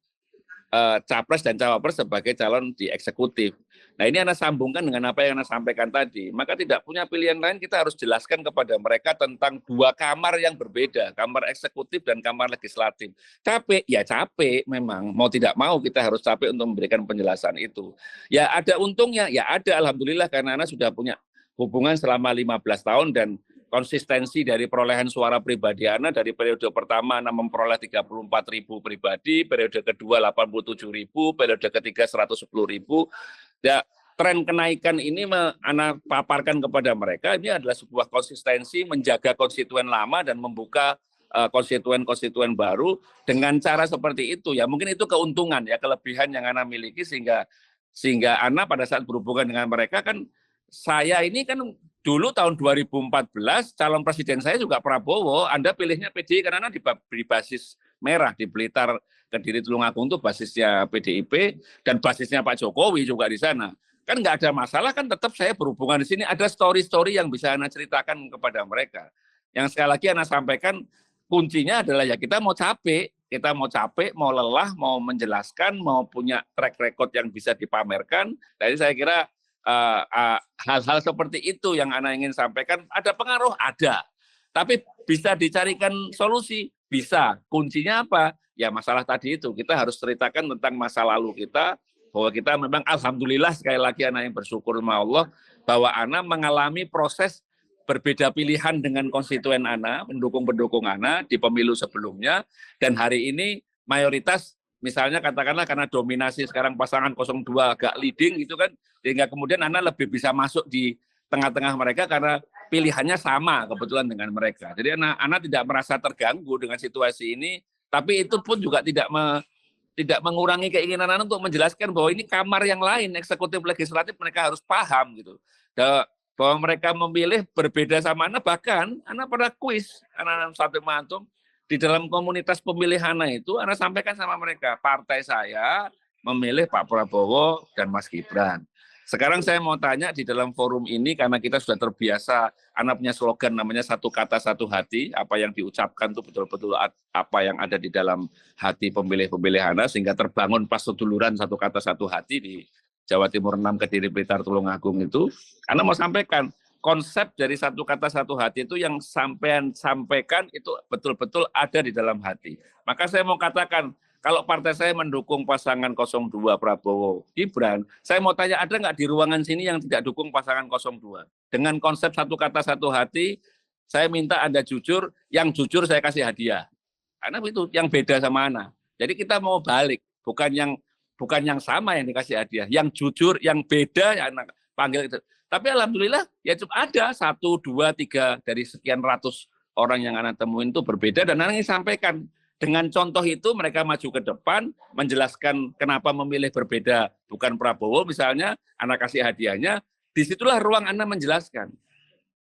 capres dan cawapres sebagai calon di eksekutif. Nah ini Anda sambungkan dengan apa yang Anda sampaikan tadi. Maka tidak punya pilihan lain, kita harus jelaskan kepada mereka tentang dua kamar yang berbeda, kamar eksekutif dan kamar legislatif. Capek, ya capek memang. Mau tidak mau kita harus capek untuk memberikan penjelasan itu. Ya ada untungnya, ya ada alhamdulillah karena Anda sudah punya hubungan selama 15 tahun dan konsistensi dari perolehan suara pribadi Anda dari periode pertama Anda memperoleh 34.000 pribadi, periode kedua 87.000, periode ketiga 110.000. Ya, tren kenaikan ini Anda paparkan kepada mereka, ini adalah sebuah konsistensi menjaga konstituen lama dan membuka konstituen-konstituen baru dengan cara seperti itu. Ya mungkin itu keuntungan ya, kelebihan yang Anda miliki sehingga Anda pada saat berhubungan dengan mereka kan, saya ini kan dulu tahun 2014 calon presiden saya juga Prabowo, Anda pilihnya PDI karena Anda di basis merah di Blitar, Kediri, Tulungagung itu basisnya PDIP dan basisnya Pak Jokowi juga di sana. Kan nggak ada masalah kan, tetap saya berhubungan di sini, ada story-story yang bisa Anda ceritakan kepada mereka. Yang sekali lagi Anda sampaikan kuncinya adalah ya kita mau capek, mau lelah, mau menjelaskan, mau punya track record yang bisa dipamerkan. Jadi saya kira hal-hal seperti itu yang Anda ingin sampaikan. Ada pengaruh? Ada. Tapi bisa dicarikan solusi? Bisa. Kuncinya apa? Ya masalah tadi itu. Kita harus ceritakan tentang masa lalu kita, bahwa kita memang alhamdulillah sekali lagi Anda yang bersyukur sama Allah, bahwa Anda mengalami proses berbeda pilihan dengan konstituen Anda, pendukung-pendukung Anda di pemilu sebelumnya, dan hari ini mayoritas misalnya katakanlah karena dominasi sekarang pasangan 02 agak leading gitu kan, sehingga kemudian Anda lebih bisa masuk di tengah-tengah mereka karena pilihannya sama kebetulan dengan mereka. Jadi Anda tidak merasa terganggu dengan situasi ini, tapi itu pun juga tidak mengurangi keinginan Anda untuk menjelaskan bahwa ini kamar yang lain, eksekutif legislatif mereka harus paham gitu. Bahwa mereka memilih berbeda sama Anda, bahkan Anda pada kuis, Anda satu mantum, di dalam komunitas pemilih Anda itu, Anda sampaikan sama mereka, partai saya memilih Pak Prabowo dan Mas Gibran. Sekarang saya mau tanya di dalam forum ini, karena kita sudah terbiasa, Anda punya slogan namanya satu kata satu hati, apa yang diucapkan itu betul-betul apa yang ada di dalam hati pemilih-pemilih Anda, sehingga terbangun pas seduluran satu kata satu hati di Jawa Timur 6, Kediri, Blitar, Tulungagung itu. Anda mau sampaikan, konsep dari satu kata satu hati itu yang sampean sampaikan itu betul-betul ada di dalam hati. Maka saya mau katakan, kalau partai saya mendukung pasangan 02 Prabowo Gibran, saya mau tanya ada nggak di ruangan sini yang tidak dukung pasangan 02? Dengan konsep satu kata satu hati, saya minta Anda jujur, yang jujur saya kasih hadiah. Karena itu yang beda sama Anda. Jadi kita mau balik, bukan yang sama yang dikasih hadiah, yang jujur, yang beda yang Anda panggil itu. Tapi alhamdulillah ya ada 1, 2, 3 dari sekian ratus orang yang Anda temuin itu berbeda, dan Anda ingin sampaikan dengan contoh itu mereka maju ke depan menjelaskan kenapa memilih berbeda bukan Prabowo misalnya, Anda kasih hadiahnya, disitulah ruang Anda menjelaskan.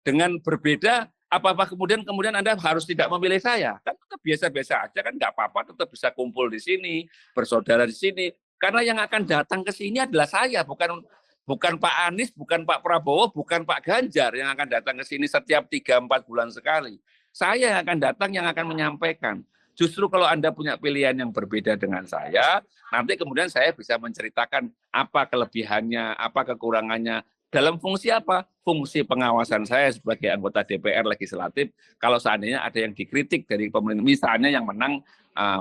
Dengan berbeda apa kemudian Anda harus tidak memilih saya? Kan tetap biasa-biasa aja kan, nggak apa-apa, tetap bisa kumpul di sini, bersaudara di sini. Karena yang akan datang ke sini adalah saya, bukan Pak Anies, bukan Pak Prabowo, bukan Pak Ganjar yang akan datang ke sini setiap 3-4 bulan sekali. Saya yang akan datang, yang akan menyampaikan. Justru kalau Anda punya pilihan yang berbeda dengan saya, nanti kemudian saya bisa menceritakan apa kelebihannya, apa kekurangannya, dalam fungsi apa? Fungsi pengawasan saya sebagai anggota DPR legislatif. Kalau seandainya ada yang dikritik dari pemerintah, misalnya yang menang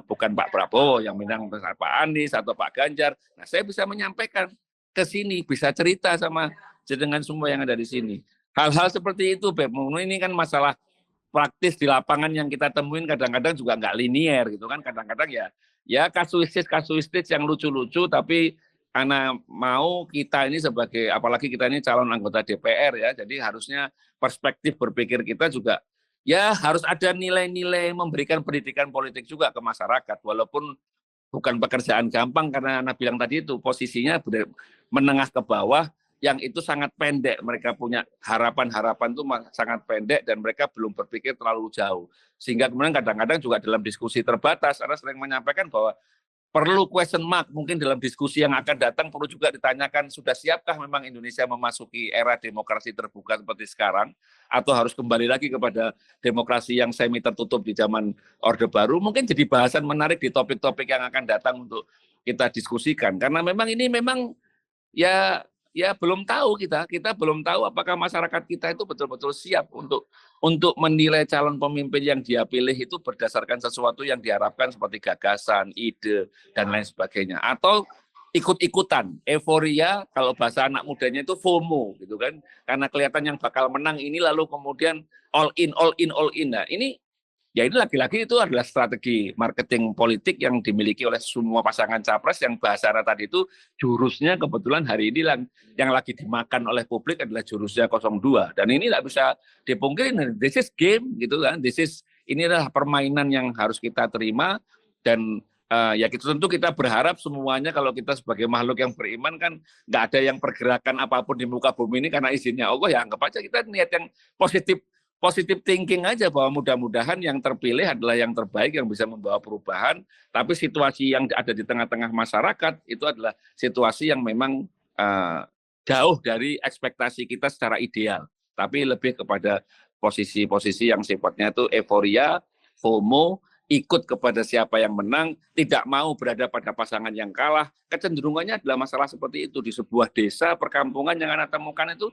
bukan Pak Prabowo, yang menang Pak Anies atau Pak Ganjar, nah saya bisa menyampaikan ke sini, bisa cerita sama dengan semua yang ada di sini. Hal-hal seperti itu, Beb. Ini kan masalah praktis di lapangan yang kita temuin kadang-kadang juga nggak linier gitu kan. Kadang-kadang ya kasuistis yang lucu-lucu, tapi karena mau kita ini sebagai, apalagi kita ini calon anggota DPR ya, jadi harusnya perspektif berpikir kita juga ya harus ada nilai-nilai memberikan pendidikan politik juga ke masyarakat, walaupun bukan pekerjaan gampang karena Anda bilang tadi itu posisinya menengah ke bawah yang itu sangat pendek. Mereka punya harapan-harapan itu sangat pendek dan mereka belum berpikir terlalu jauh. Sehingga kemudian kadang-kadang juga dalam diskusi terbatas, Anda sering menyampaikan bahwa perlu question mark, mungkin dalam diskusi yang akan datang perlu juga ditanyakan, sudah siapkah memang Indonesia memasuki era demokrasi terbuka seperti sekarang, atau harus kembali lagi kepada demokrasi yang semi tertutup di zaman Orde Baru. Mungkin jadi bahasan menarik di topik-topik yang akan datang untuk kita diskusikan. Karena memang ini memang ya belum tahu kita belum tahu apakah masyarakat kita itu betul-betul siap untuk menilai calon pemimpin yang dia pilih itu berdasarkan sesuatu yang diharapkan seperti gagasan, ide dan lain sebagainya, atau ikut-ikutan, euforia, kalau bahasa anak mudanya itu FOMO gitu kan, karena kelihatan yang bakal menang ini lalu kemudian all in. Nah, ini lagi-lagi itu adalah strategi marketing politik yang dimiliki oleh semua pasangan capres yang bahasa tadi itu jurusnya kebetulan hari ini yang lagi dimakan oleh publik adalah jurusnya 02. Dan ini tidak bisa dipungkiri, this is game gitu kan. Ini adalah permainan yang harus kita terima dan ya tentu kita berharap semuanya kalau kita sebagai makhluk yang beriman kan nggak ada yang pergerakan apapun di muka bumi ini karena izinnya Allah, ya anggap aja kita niat yang positif thinking aja bahwa mudah-mudahan yang terpilih adalah yang terbaik yang bisa membawa perubahan. Tapi situasi yang ada di tengah-tengah masyarakat itu adalah situasi yang memang jauh dari ekspektasi kita secara ideal. Tapi lebih kepada posisi-posisi yang sifatnya itu euforia, FOMO, ikut kepada siapa yang menang, tidak mau berada pada pasangan yang kalah. Kecenderungannya adalah masalah seperti itu di sebuah desa, perkampungan yang Anda temukan itu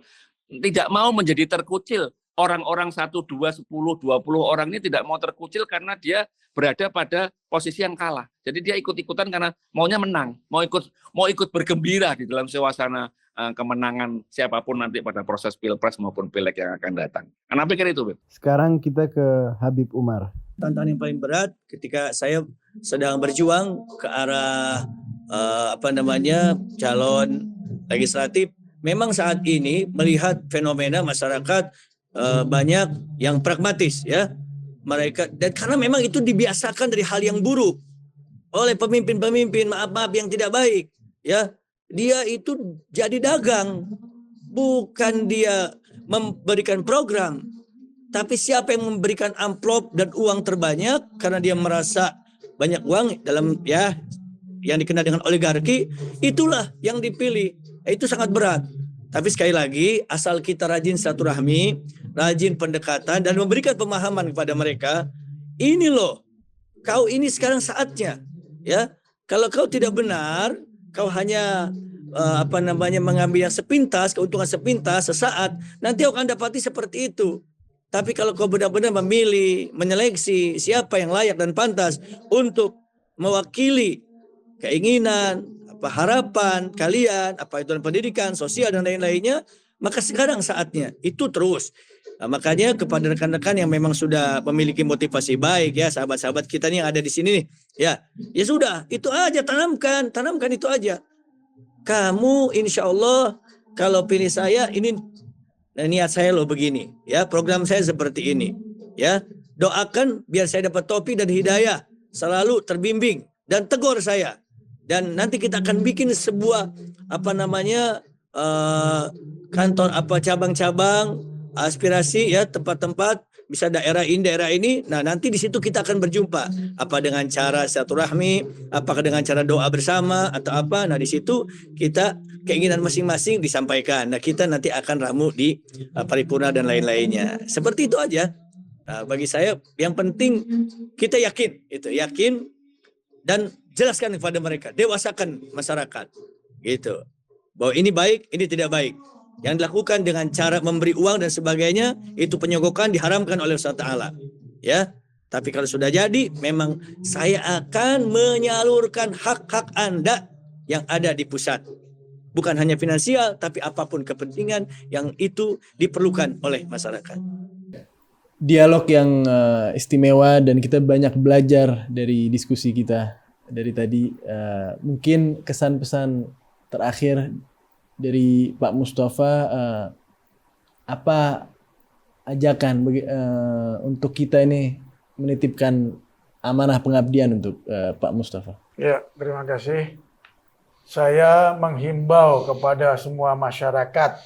tidak mau menjadi terkucil. Orang-orang 1, 2, 10, 20 orang ini tidak mau terkucil karena dia berada pada posisi yang kalah. Jadi dia ikut-ikutan karena maunya menang, mau ikut bergembira di dalam suasana kemenangan siapapun nanti pada proses pilpres maupun pileg yang akan datang. Anda pikir itu, Beb? Sekarang kita ke Habib Umar. Tantangan yang paling berat ketika saya sedang berjuang ke arah calon legislatif, memang saat ini melihat fenomena masyarakat banyak yang pragmatis ya mereka, dan karena memang itu dibiasakan dari hal yang buruk oleh pemimpin-pemimpin maaf yang tidak baik ya, dia itu jadi dagang, bukan dia memberikan program, tapi siapa yang memberikan amplop dan uang terbanyak karena dia merasa banyak uang dalam ya yang dikenal dengan oligarki, itulah yang dipilih. Itu sangat berat. Tapi sekali lagi, asal kita rajin silaturahmi, rajin pendekatan, dan memberikan pemahaman kepada mereka, ini loh, kau ini sekarang saatnya, ya. Kalau kau tidak benar, kau hanya mengambil yang sepintas, keuntungan sepintas sesaat, nanti kau akan dapati seperti itu. Tapi kalau kau benar-benar memilih, menyeleksi siapa yang layak dan pantas untuk mewakili keinginan, harapan kalian, apa itu pendidikan, sosial dan lain-lainnya, maka sekarang saatnya itu terus. Nah, makanya kepada rekan-rekan yang memang sudah memiliki motivasi baik ya, sahabat-sahabat kita nih yang ada di sini nih, ya sudah, itu aja tanamkan itu aja. Kamu insya Allah kalau pilih saya ini niat saya loh begini, ya program saya seperti ini, ya doakan biar saya dapat taufiq dan hidayah, selalu terbimbing dan tegur saya. Dan nanti kita akan bikin sebuah kantor cabang-cabang aspirasi ya, tempat-tempat bisa daerah ini. Nah, nanti di situ kita akan berjumpa. Apa dengan cara silaturahmi, apakah dengan cara doa bersama atau apa. Nah, di situ kita keinginan masing-masing disampaikan. Nah, kita nanti akan ramu di paripurna dan lain-lainnya. Seperti itu aja. Nah, bagi saya yang penting kita yakin dan jelaskan kepada mereka, dewasakan masyarakat, gitu. Bahwa ini baik, ini tidak baik. Yang dilakukan dengan cara memberi uang dan sebagainya, itu penyogokan diharamkan oleh Allah Ta'ala. Ya, tapi kalau sudah jadi, memang saya akan menyalurkan hak-hak Anda yang ada di pusat. Bukan hanya finansial, tapi apapun kepentingan yang itu diperlukan oleh masyarakat. Dialog yang istimewa dan kita banyak belajar dari diskusi kita dari tadi. Mungkin kesan-pesan terakhir dari Pak Mustafa, apa ajakan untuk kita ini menitipkan amanah pengabdian untuk Pak Mustafa? Ya, terima kasih. Saya menghimbau kepada semua masyarakat,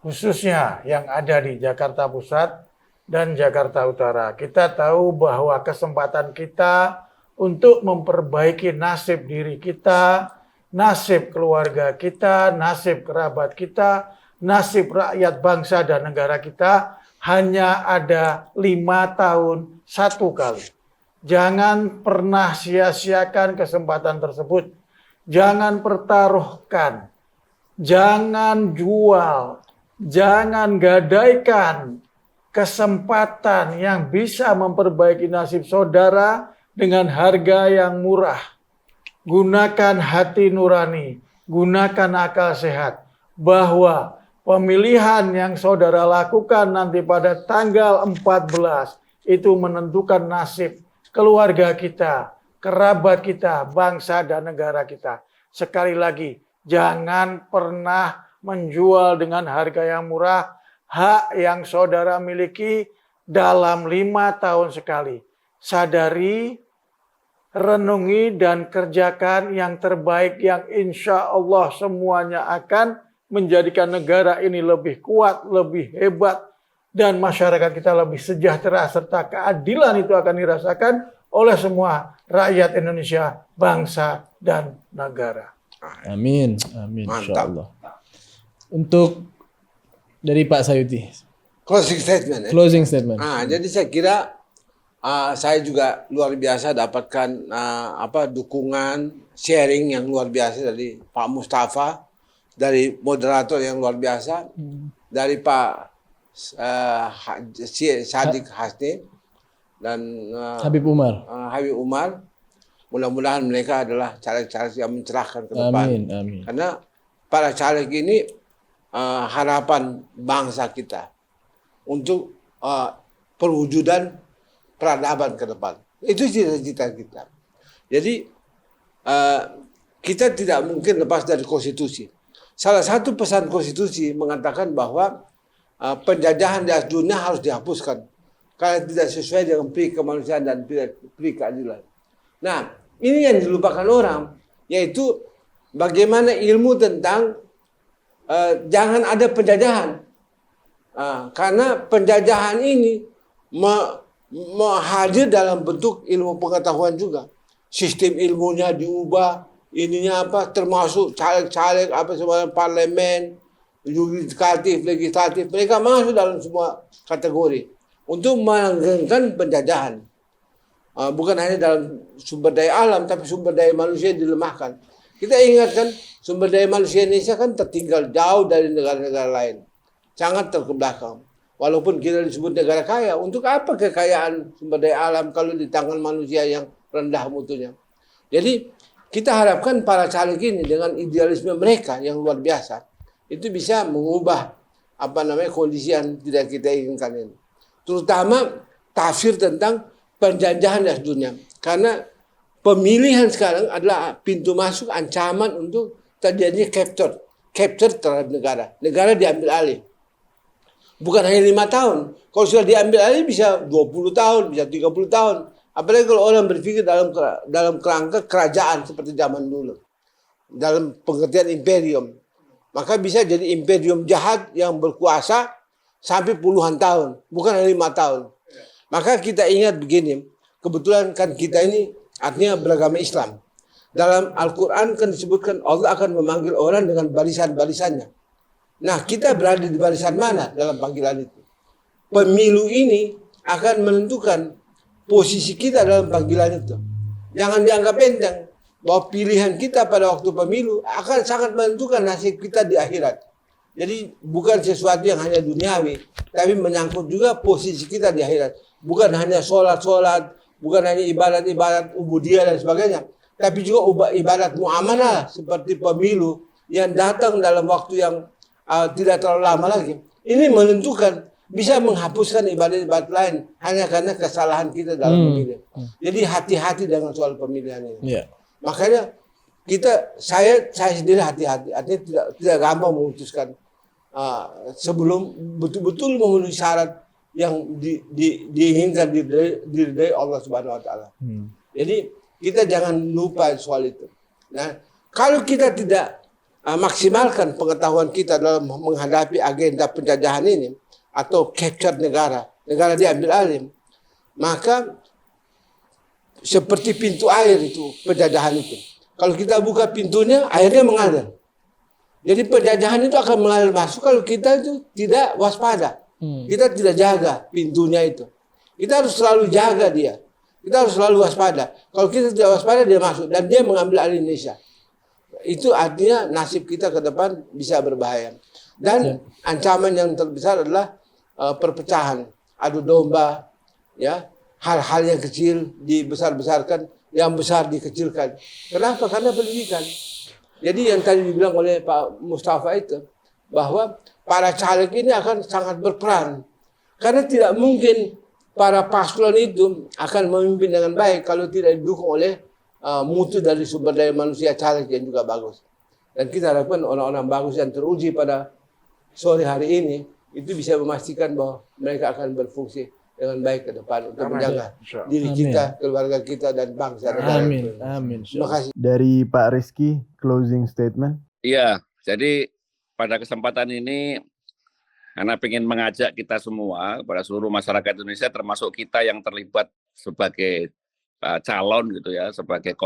khususnya yang ada di Jakarta Pusat dan Jakarta Utara. Kita tahu bahwa kesempatan kita untuk memperbaiki nasib diri kita, nasib keluarga kita, nasib kerabat kita, nasib rakyat bangsa dan negara kita hanya ada 5 tahun satu kali. Jangan pernah sia-siakan kesempatan tersebut. jangan pertaruhkan, jangan jual, jangan gadaikan kesempatan yang bisa memperbaiki nasib saudara dengan harga yang murah. Gunakan hati nurani, gunakan akal sehat, bahwa pemilihan yang saudara lakukan nanti pada tanggal 14 itu menentukan nasib keluarga kita, kerabat kita, bangsa dan negara kita. Sekali lagi, jangan pernah menjual dengan harga yang murah hak yang saudara miliki dalam 5 tahun sekali. Sadari, renungi dan kerjakan yang terbaik yang insya Allah semuanya akan menjadikan negara ini lebih kuat, lebih hebat, dan masyarakat kita lebih sejahtera, serta keadilan itu akan dirasakan oleh semua rakyat Indonesia, bangsa, dan negara. Amin, amin, Mantap. insyaallah. Untuk dari Pak Sayuti, Closing statement. closing statement. Jadi saya kira saya juga luar biasa dapatkan dukungan, sharing yang luar biasa dari Pak Mustafa, dari moderator yang luar biasa, dari Pak Sadiq Hasni dan Habib Umar. Habib Umar. Mudah-mudahan mereka adalah caleg-caleg yang mencerahkan ke depan. Amin, amin. Karena para caleg ini harapan bangsa kita untuk perwujudan peradaban ke depan. Itu cita-cita kita. Jadi kita tidak mungkin lepas dari konstitusi. Salah satu pesan konstitusi mengatakan bahwa penjajahan di atas dunia harus dihapuskan karena tidak sesuai dengan pri kemanusiaan dan pri keadilan. Nah, ini yang dilupakan orang, yaitu bagaimana ilmu tentang jangan ada penjajahan. Karena penjajahan ini hadir dalam bentuk ilmu pengetahuan juga. Sistem ilmunya diubah, ininya apa, termasuk caleg-caleg semua parlemen, yudikatif, legislatif, mereka masuk dalam semua kategori untuk melanggengkan penjajahan. Bukan hanya dalam sumber daya alam, tapi sumber daya manusia dilemahkan. Kita ingatkan sumber daya manusia Indonesia kan tertinggal jauh dari negara-negara lain. Sangat terbelakang. Walaupun kita disebut negara kaya, untuk apa kekayaan sumber daya alam kalau di tangan manusia yang rendah mutunya? Jadi kita harapkan para caleg ini dengan idealisme mereka yang luar biasa, itu bisa mengubah kondisi yang tidak kita inginkan ini. Terutama tafsir tentang penjajahan di dunia. Karena pemilihan sekarang adalah pintu masuk ancaman untuk terjadinya capture terhadap negara. Negara diambil alih. Bukan hanya 5 tahun. Kalau sudah diambil alih bisa 20 tahun, bisa 30 tahun. Apalagi kalau orang berpikir dalam kerangka kerajaan seperti zaman dulu. Dalam pengertian imperium. Maka bisa jadi imperium jahat yang berkuasa sampai puluhan tahun. Bukan hanya 5 tahun. Maka kita ingat begini, kebetulan kan kita ini artinya beragama Islam. Dalam Al-Quran kan disebutkan Allah akan memanggil orang dengan barisan-barisannya. Nah, kita berada di barisan mana dalam panggilan itu? Pemilu ini akan menentukan posisi kita dalam panggilan itu. Jangan dianggap enteng bahwa pilihan kita pada waktu pemilu akan sangat menentukan nasib kita di akhirat. Jadi bukan sesuatu yang hanya duniawi, tapi menyangkut juga posisi kita di akhirat. Bukan hanya sholat-sholat, bukan hanya ibadat-ibadat ubudiyah dan sebagainya, tapi juga ibadat muamalah seperti pemilu yang datang dalam waktu yang tidak terlalu lama lagi. Ini menentukan bisa menghapuskan ibadat-ibadat lain hanya karena kesalahan kita dalam memilih. Jadi hati-hati dengan soal pemilihan ini. Yeah. Makanya saya sendiri hati-hati, artinya tidak gampang memutuskan sebelum betul-betul memenuhi syarat yang diinginkan dari Allah Subhanahu Wa Taala. Jadi kita jangan lupa soal itu. Nah, kalau kita tidak maksimalkan pengetahuan kita dalam menghadapi agenda penjajahan ini atau capture negara diambil alih, maka seperti pintu air itu penjajahan itu. Kalau kita buka pintunya, airnya mengalir. Jadi penjajahan itu akan mengalir masuk kalau kita itu tidak waspada. Kita tidak jaga pintunya itu. Kita harus selalu jaga dia. Kita harus selalu waspada. Kalau kita tidak waspada, dia masuk dan dia mengambil alih Indonesia. Itu artinya nasib kita ke depan bisa berbahaya. Dan ancaman yang terbesar adalah perpecahan, adu domba, ya, hal-hal yang kecil dibesar-besarkan, yang besar dikecilkan. Kenapa? Karena pendidikan. Jadi yang tadi dibilang oleh Pak Mustafa itu, bahwa para caleg ini akan sangat berperan. Karena tidak mungkin para paslon itu akan memimpin dengan baik kalau tidak didukung oleh mutu dari sumber daya manusia caleg yang juga bagus. Dan kita harapkan orang-orang bagus yang teruji pada sore hari ini itu bisa memastikan bahwa mereka akan berfungsi dengan baik ke depan untuk menjaga diri kita, keluarga kita, dan bangsa negara. Amin. Amin. Terima kasih. Dari Pak Rizky, closing statement. Iya, jadi pada kesempatan ini Ana ingin mengajak kita semua, pada seluruh masyarakat Indonesia, termasuk kita yang terlibat sebagai calon gitu ya, sebagai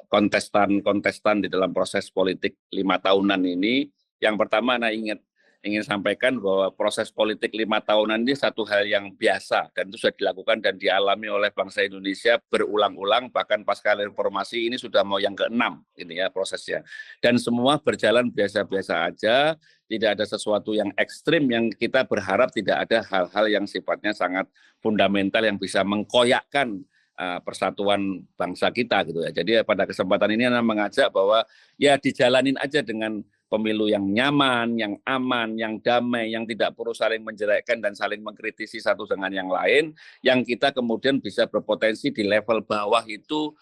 kontestan di dalam proses politik 5 tahunan ini. Yang pertama Ana ingin sampaikan bahwa proses politik 5 tahunan ini satu hal yang biasa dan itu sudah dilakukan dan dialami oleh bangsa Indonesia berulang-ulang, bahkan pasca reformasi ini sudah mau yang ke-6 ini ya prosesnya. Dan semua berjalan biasa-biasa aja, tidak ada sesuatu yang ekstrim yang kita berharap tidak ada hal-hal yang sifatnya sangat fundamental yang bisa mengkoyakkan persatuan bangsa kita gitu ya. Jadi pada kesempatan ini Ana mengajak bahwa ya dijalanin aja dengan pemilu yang nyaman, yang aman, yang damai, yang tidak perlu saling menjelekkan dan saling mengkritisi satu dengan yang lain, yang kita kemudian bisa berpotensi di level bawah itu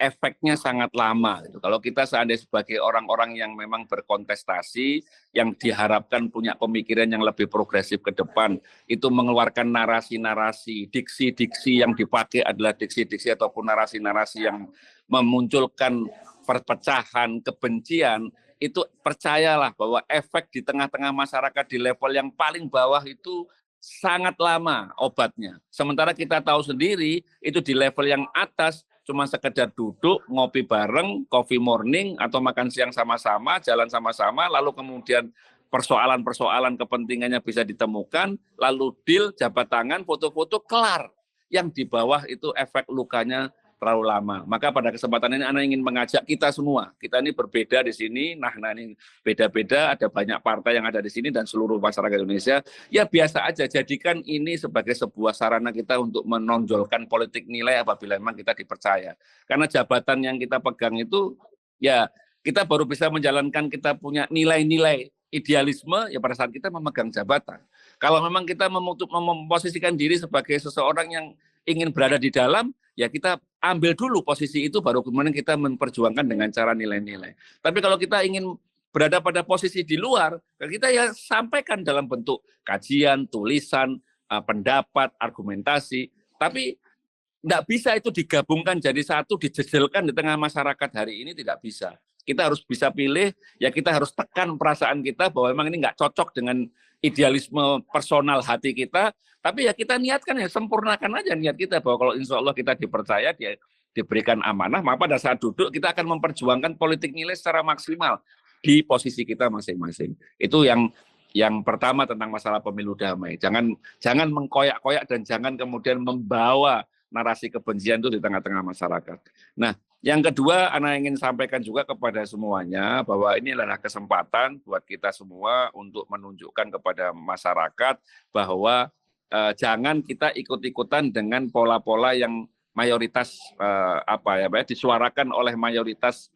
efeknya sangat lama. Gitu. Kalau kita seandainya sebagai orang-orang yang memang berkontestasi, yang diharapkan punya pemikiran yang lebih progresif ke depan, itu mengeluarkan narasi-narasi, diksi-diksi yang dipakai adalah diksi-diksi ataupun narasi-narasi yang memunculkan perpecahan, kebencian, itu percayalah bahwa efek di tengah-tengah masyarakat di level yang paling bawah itu sangat lama obatnya. Sementara kita tahu sendiri itu di level yang atas cuma sekedar duduk, ngopi bareng, coffee morning, atau makan siang sama-sama, jalan sama-sama, lalu kemudian persoalan-persoalan kepentingannya bisa ditemukan, lalu deal, jabat tangan, foto-foto, kelar. Yang di bawah itu efek lukanya terlalu lama. Maka pada kesempatan ini Ana ingin mengajak kita semua. Kita ini berbeda di sini, nah ini beda-beda, ada banyak partai yang ada di sini dan seluruh masyarakat Indonesia. Ya biasa aja, jadikan ini sebagai sebuah sarana kita untuk menonjolkan politik nilai apabila memang kita dipercaya. Karena jabatan yang kita pegang itu, ya kita baru bisa menjalankan kita punya nilai-nilai idealisme ya pada saat kita memegang jabatan. Kalau memang kita memposisikan diri sebagai seseorang yang ingin berada di dalam, ya kita ambil dulu posisi itu, baru kemudian kita memperjuangkan dengan cara nilai-nilai. Tapi kalau kita ingin berada pada posisi di luar, kita ya sampaikan dalam bentuk kajian, tulisan, pendapat, argumentasi. Tapi tidak bisa itu digabungkan jadi satu, dijejelkan di tengah masyarakat hari ini, tidak bisa. Kita harus bisa pilih, ya kita harus tekan perasaan kita bahwa memang ini nggak cocok dengan idealisme personal hati kita, tapi ya kita niatkan, ya sempurnakan aja niat kita bahwa kalau insya Allah kita dipercaya, dia diberikan amanah, maka pada saat duduk kita akan memperjuangkan politik nilai secara maksimal di posisi kita masing-masing. Itu yang pertama tentang masalah pemilu damai. Jangan mengkoyak-koyak dan jangan kemudian membawa narasi kebencian itu di tengah-tengah masyarakat. Nah, yang kedua, Ana ingin sampaikan juga kepada semuanya bahwa ini adalah kesempatan buat kita semua untuk menunjukkan kepada masyarakat bahwa jangan kita ikut-ikutan dengan pola-pola yang mayoritas disuarakan oleh mayoritas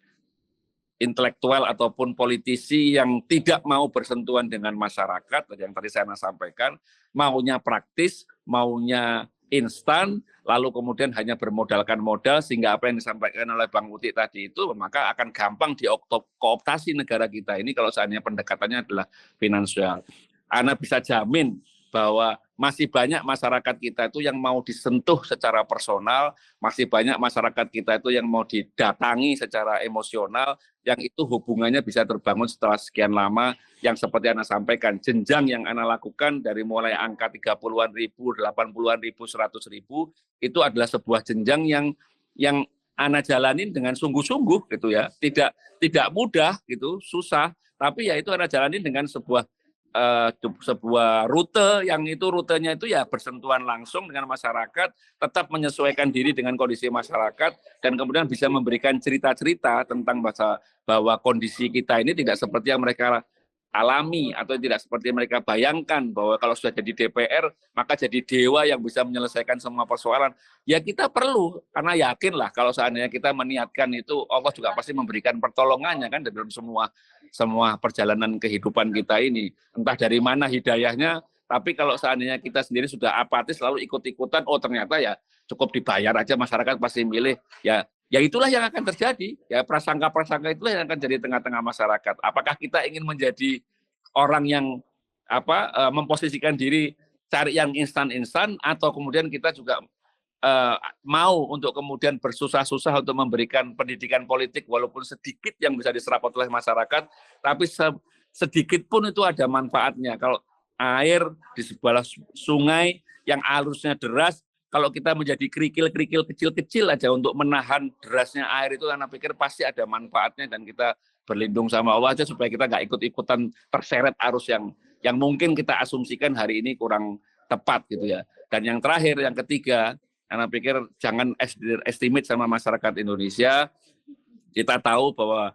intelektual ataupun politisi yang tidak mau bersentuhan dengan masyarakat, yang tadi saya sampaikan, maunya praktis, maunya instan, lalu kemudian hanya bermodalkan modal, sehingga apa yang disampaikan oleh Bang Uti tadi itu, maka akan gampang dikooptasi negara kita ini kalau seandainya pendekatannya adalah finansial. Ana bisa jamin bahwa masih banyak masyarakat kita itu yang mau disentuh secara personal, masih banyak masyarakat kita itu yang mau didatangi secara emosional, yang itu hubungannya bisa terbangun setelah sekian lama, yang seperti Ana sampaikan, jenjang yang Ana lakukan dari mulai angka 30-an ribu, 80-an ribu, 100 ribu, itu adalah sebuah jenjang yang Ana jalanin dengan sungguh-sungguh gitu ya, tidak mudah gitu, susah, tapi ya itu Ana jalanin dengan sebuah sebuah rute yang rutenya itu ya bersentuhan langsung dengan masyarakat, tetap menyesuaikan diri dengan kondisi masyarakat, dan kemudian bisa memberikan cerita-cerita tentang bahwa kondisi kita ini tidak seperti yang mereka alami atau tidak seperti mereka bayangkan, bahwa kalau sudah jadi DPR maka jadi dewa yang bisa menyelesaikan semua persoalan. Ya kita perlu, karena yakinlah kalau seandainya kita meniatkan itu, Allah juga pasti memberikan pertolongannya kan dalam semua perjalanan kehidupan kita ini. Entah dari mana hidayahnya, tapi kalau seandainya kita sendiri sudah apatis lalu ikut-ikutan, oh ternyata ya cukup dibayar aja masyarakat pasti milih, ya itulah yang akan terjadi. Ya prasangka-prasangka itulah yang akan jadi tengah-tengah masyarakat. Apakah kita ingin menjadi orang yang memposisikan diri cari yang instan-instan, atau kemudian kita juga mau untuk kemudian bersusah-susah untuk memberikan pendidikan politik walaupun sedikit yang bisa diserap oleh masyarakat, tapi sedikit pun itu ada manfaatnya. Kalau air di sebelah sungai yang arusnya deras, kalau kita menjadi kerikil-kerikil kecil-kecil aja untuk menahan derasnya air itu, Anda pikir pasti ada manfaatnya, dan kita berlindung sama Allah aja supaya kita nggak ikut-ikutan terseret arus yang mungkin kita asumsikan hari ini kurang tepat gitu ya. Dan yang terakhir, yang ketiga, Anda pikir jangan estimate sama masyarakat Indonesia. Kita tahu bahwa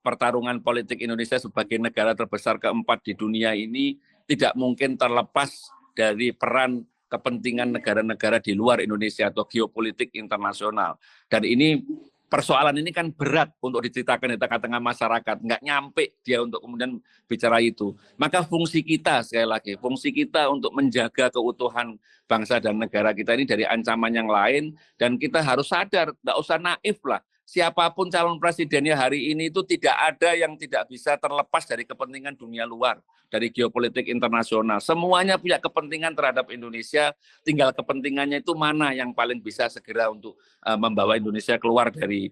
pertarungan politik Indonesia sebagai negara terbesar keempat di dunia ini tidak mungkin terlepas dari peran kepentingan negara-negara di luar Indonesia atau geopolitik internasional. Dan ini persoalan ini kan berat untuk diceritakan di tengah-tengah masyarakat, nggak nyampe dia untuk kemudian bicara itu. Maka fungsi kita, sekali lagi, fungsi kita untuk menjaga keutuhan bangsa dan negara kita ini dari ancaman yang lain, dan kita harus sadar, nggak usah naif lah. Siapapun calon presidennya hari ini itu tidak ada yang tidak bisa terlepas dari kepentingan dunia luar, dari geopolitik internasional. Semuanya punya kepentingan terhadap Indonesia, tinggal kepentingannya itu mana yang paling bisa segera untuk membawa Indonesia keluar dari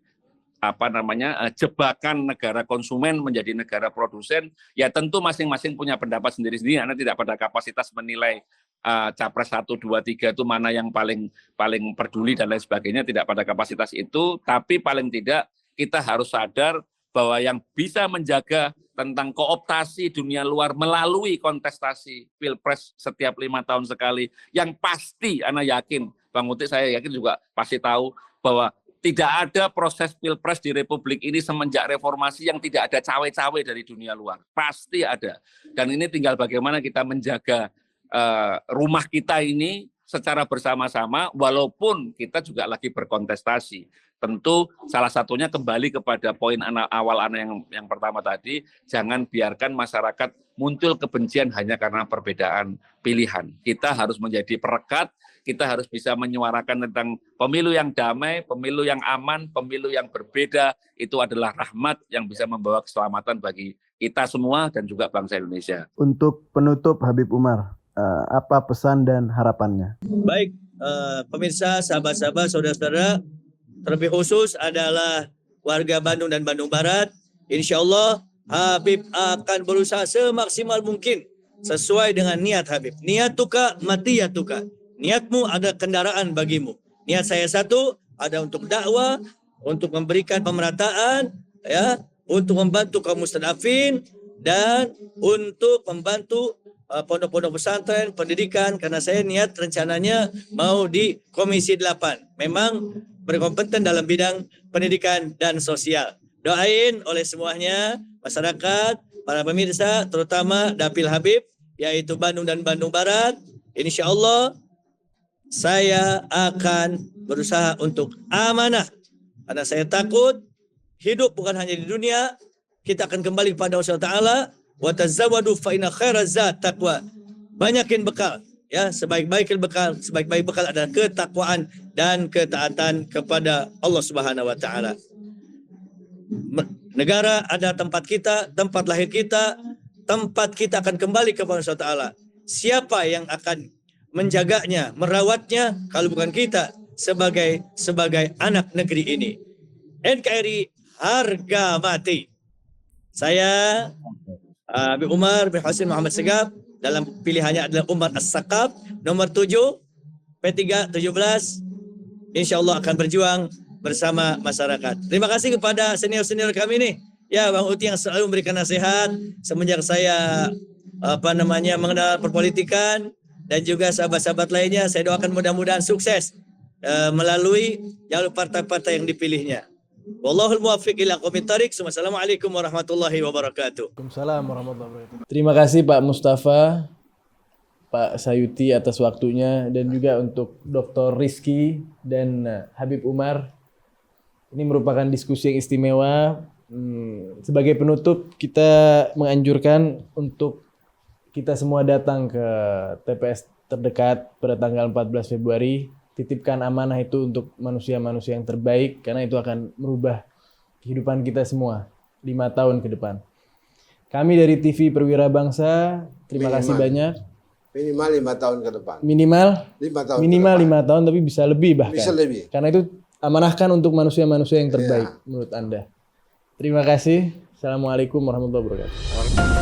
jebakan negara konsumen menjadi negara produsen. Ya tentu masing-masing punya pendapat sendiri-sendiri, Anda tidak pada kapasitas menilai capres 1, 2, 3 itu mana yang paling peduli dan lain sebagainya, tidak pada kapasitas itu. Tapi paling tidak kita harus sadar bahwa yang bisa menjaga tentang kooptasi dunia luar melalui kontestasi pilpres setiap 5 tahun sekali, yang pasti Anda yakin, Bang Uti saya yakin juga pasti tahu bahwa tidak ada proses pilpres di Republik ini semenjak reformasi yang tidak ada cawe-cawe dari dunia luar. Pasti ada. Dan ini tinggal bagaimana kita menjaga rumah kita ini secara bersama-sama, walaupun kita juga lagi berkontestasi. Tentu salah satunya kembali kepada poin awal yang pertama tadi, jangan biarkan masyarakat muncul kebencian hanya karena perbedaan pilihan. Kita harus menjadi perekat, kita harus bisa menyuarakan tentang pemilu yang damai, pemilu yang aman, pemilu yang berbeda, itu adalah rahmat yang bisa membawa keselamatan bagi kita semua dan juga bangsa Indonesia. Untuk penutup, Habib Umar, apa pesan dan harapannya? Baik, pemirsa, sahabat-sahabat, saudara-saudara, terlebih khusus adalah warga Bandung dan Bandung Barat. Insya Allah Habib akan berusaha semaksimal mungkin sesuai dengan niat Habib. Niatuka matiyatuka. Niatmu ada kendaraan bagimu. Niat saya satu, ada untuk dakwah, untuk memberikan pemerataan, ya, untuk membantu kaum mustadafin, dan untuk membantu pondok-pondok pesantren, pendidikan, karena saya niat rencananya mau di Komisi 8. Memang berkompeten dalam bidang pendidikan dan sosial. Doain oleh semuanya, masyarakat, para pemirsa, terutama Dapil Habib, yaitu Bandung dan Bandung Barat. Insya Allah saya akan berusaha untuk amanah. Karena saya takut hidup bukan hanya di dunia, kita akan kembali kepada Allah Ta'ala. Wa tazawwadu fa inna khairaz zat taqwa. Banyakin bekal, ya, sebaik-baik bekal adalah ketakwaan dan ketaatan kepada Allah Subhanahu wa taala. Negara ada tempat kita, tempat lahir kita, tempat kita akan kembali kepada Allah Taala. Siapa yang akan menjaganya, merawatnya kalau bukan kita sebagai anak negeri ini? NKRI harga mati. Saya Habib Umar bin Hasim Muhammad Segaf, dalam pilihannya adalah Umar As-Sakaf, nomor 7, P3 17, insya Allah akan berjuang bersama masyarakat. Terima kasih kepada senior-senior kami nih, ya, Bang Uti yang selalu memberikan nasihat semenjak saya mengenal perpolitikan, dan juga sahabat-sahabat lainnya. Saya doakan mudah-mudahan sukses melalui jalur partai-partai yang dipilihnya. Wallahul muwaffiq ila aqwamit thoriq. Wassalamualaikum warahmatullahi wabarakatuh. Waalaikumsalam warahmatullahi wabarakatuh. Terima kasih Pak Mustafa, Pak Sayuti atas waktunya, dan juga untuk Dr. Rizky dan Habib Umar. Ini merupakan diskusi yang istimewa. Sebagai penutup, kita menganjurkan untuk kita semua datang ke TPS terdekat pada tanggal 14 Februari. Titipkan amanah itu untuk manusia-manusia yang terbaik, karena itu akan merubah kehidupan kita semua 5 tahun ke depan. Kami dari TV Perwira Bangsa, terima kasih banyak. Minimal 5 tahun ke depan. Minimal 5 tahun. minimal 5 tahun, tapi bisa lebih bahkan. Bisa lebih. Karena itu amanahkan untuk manusia-manusia yang terbaik menurut Anda. Terima kasih. Assalamualaikum warahmatullahi wabarakatuh.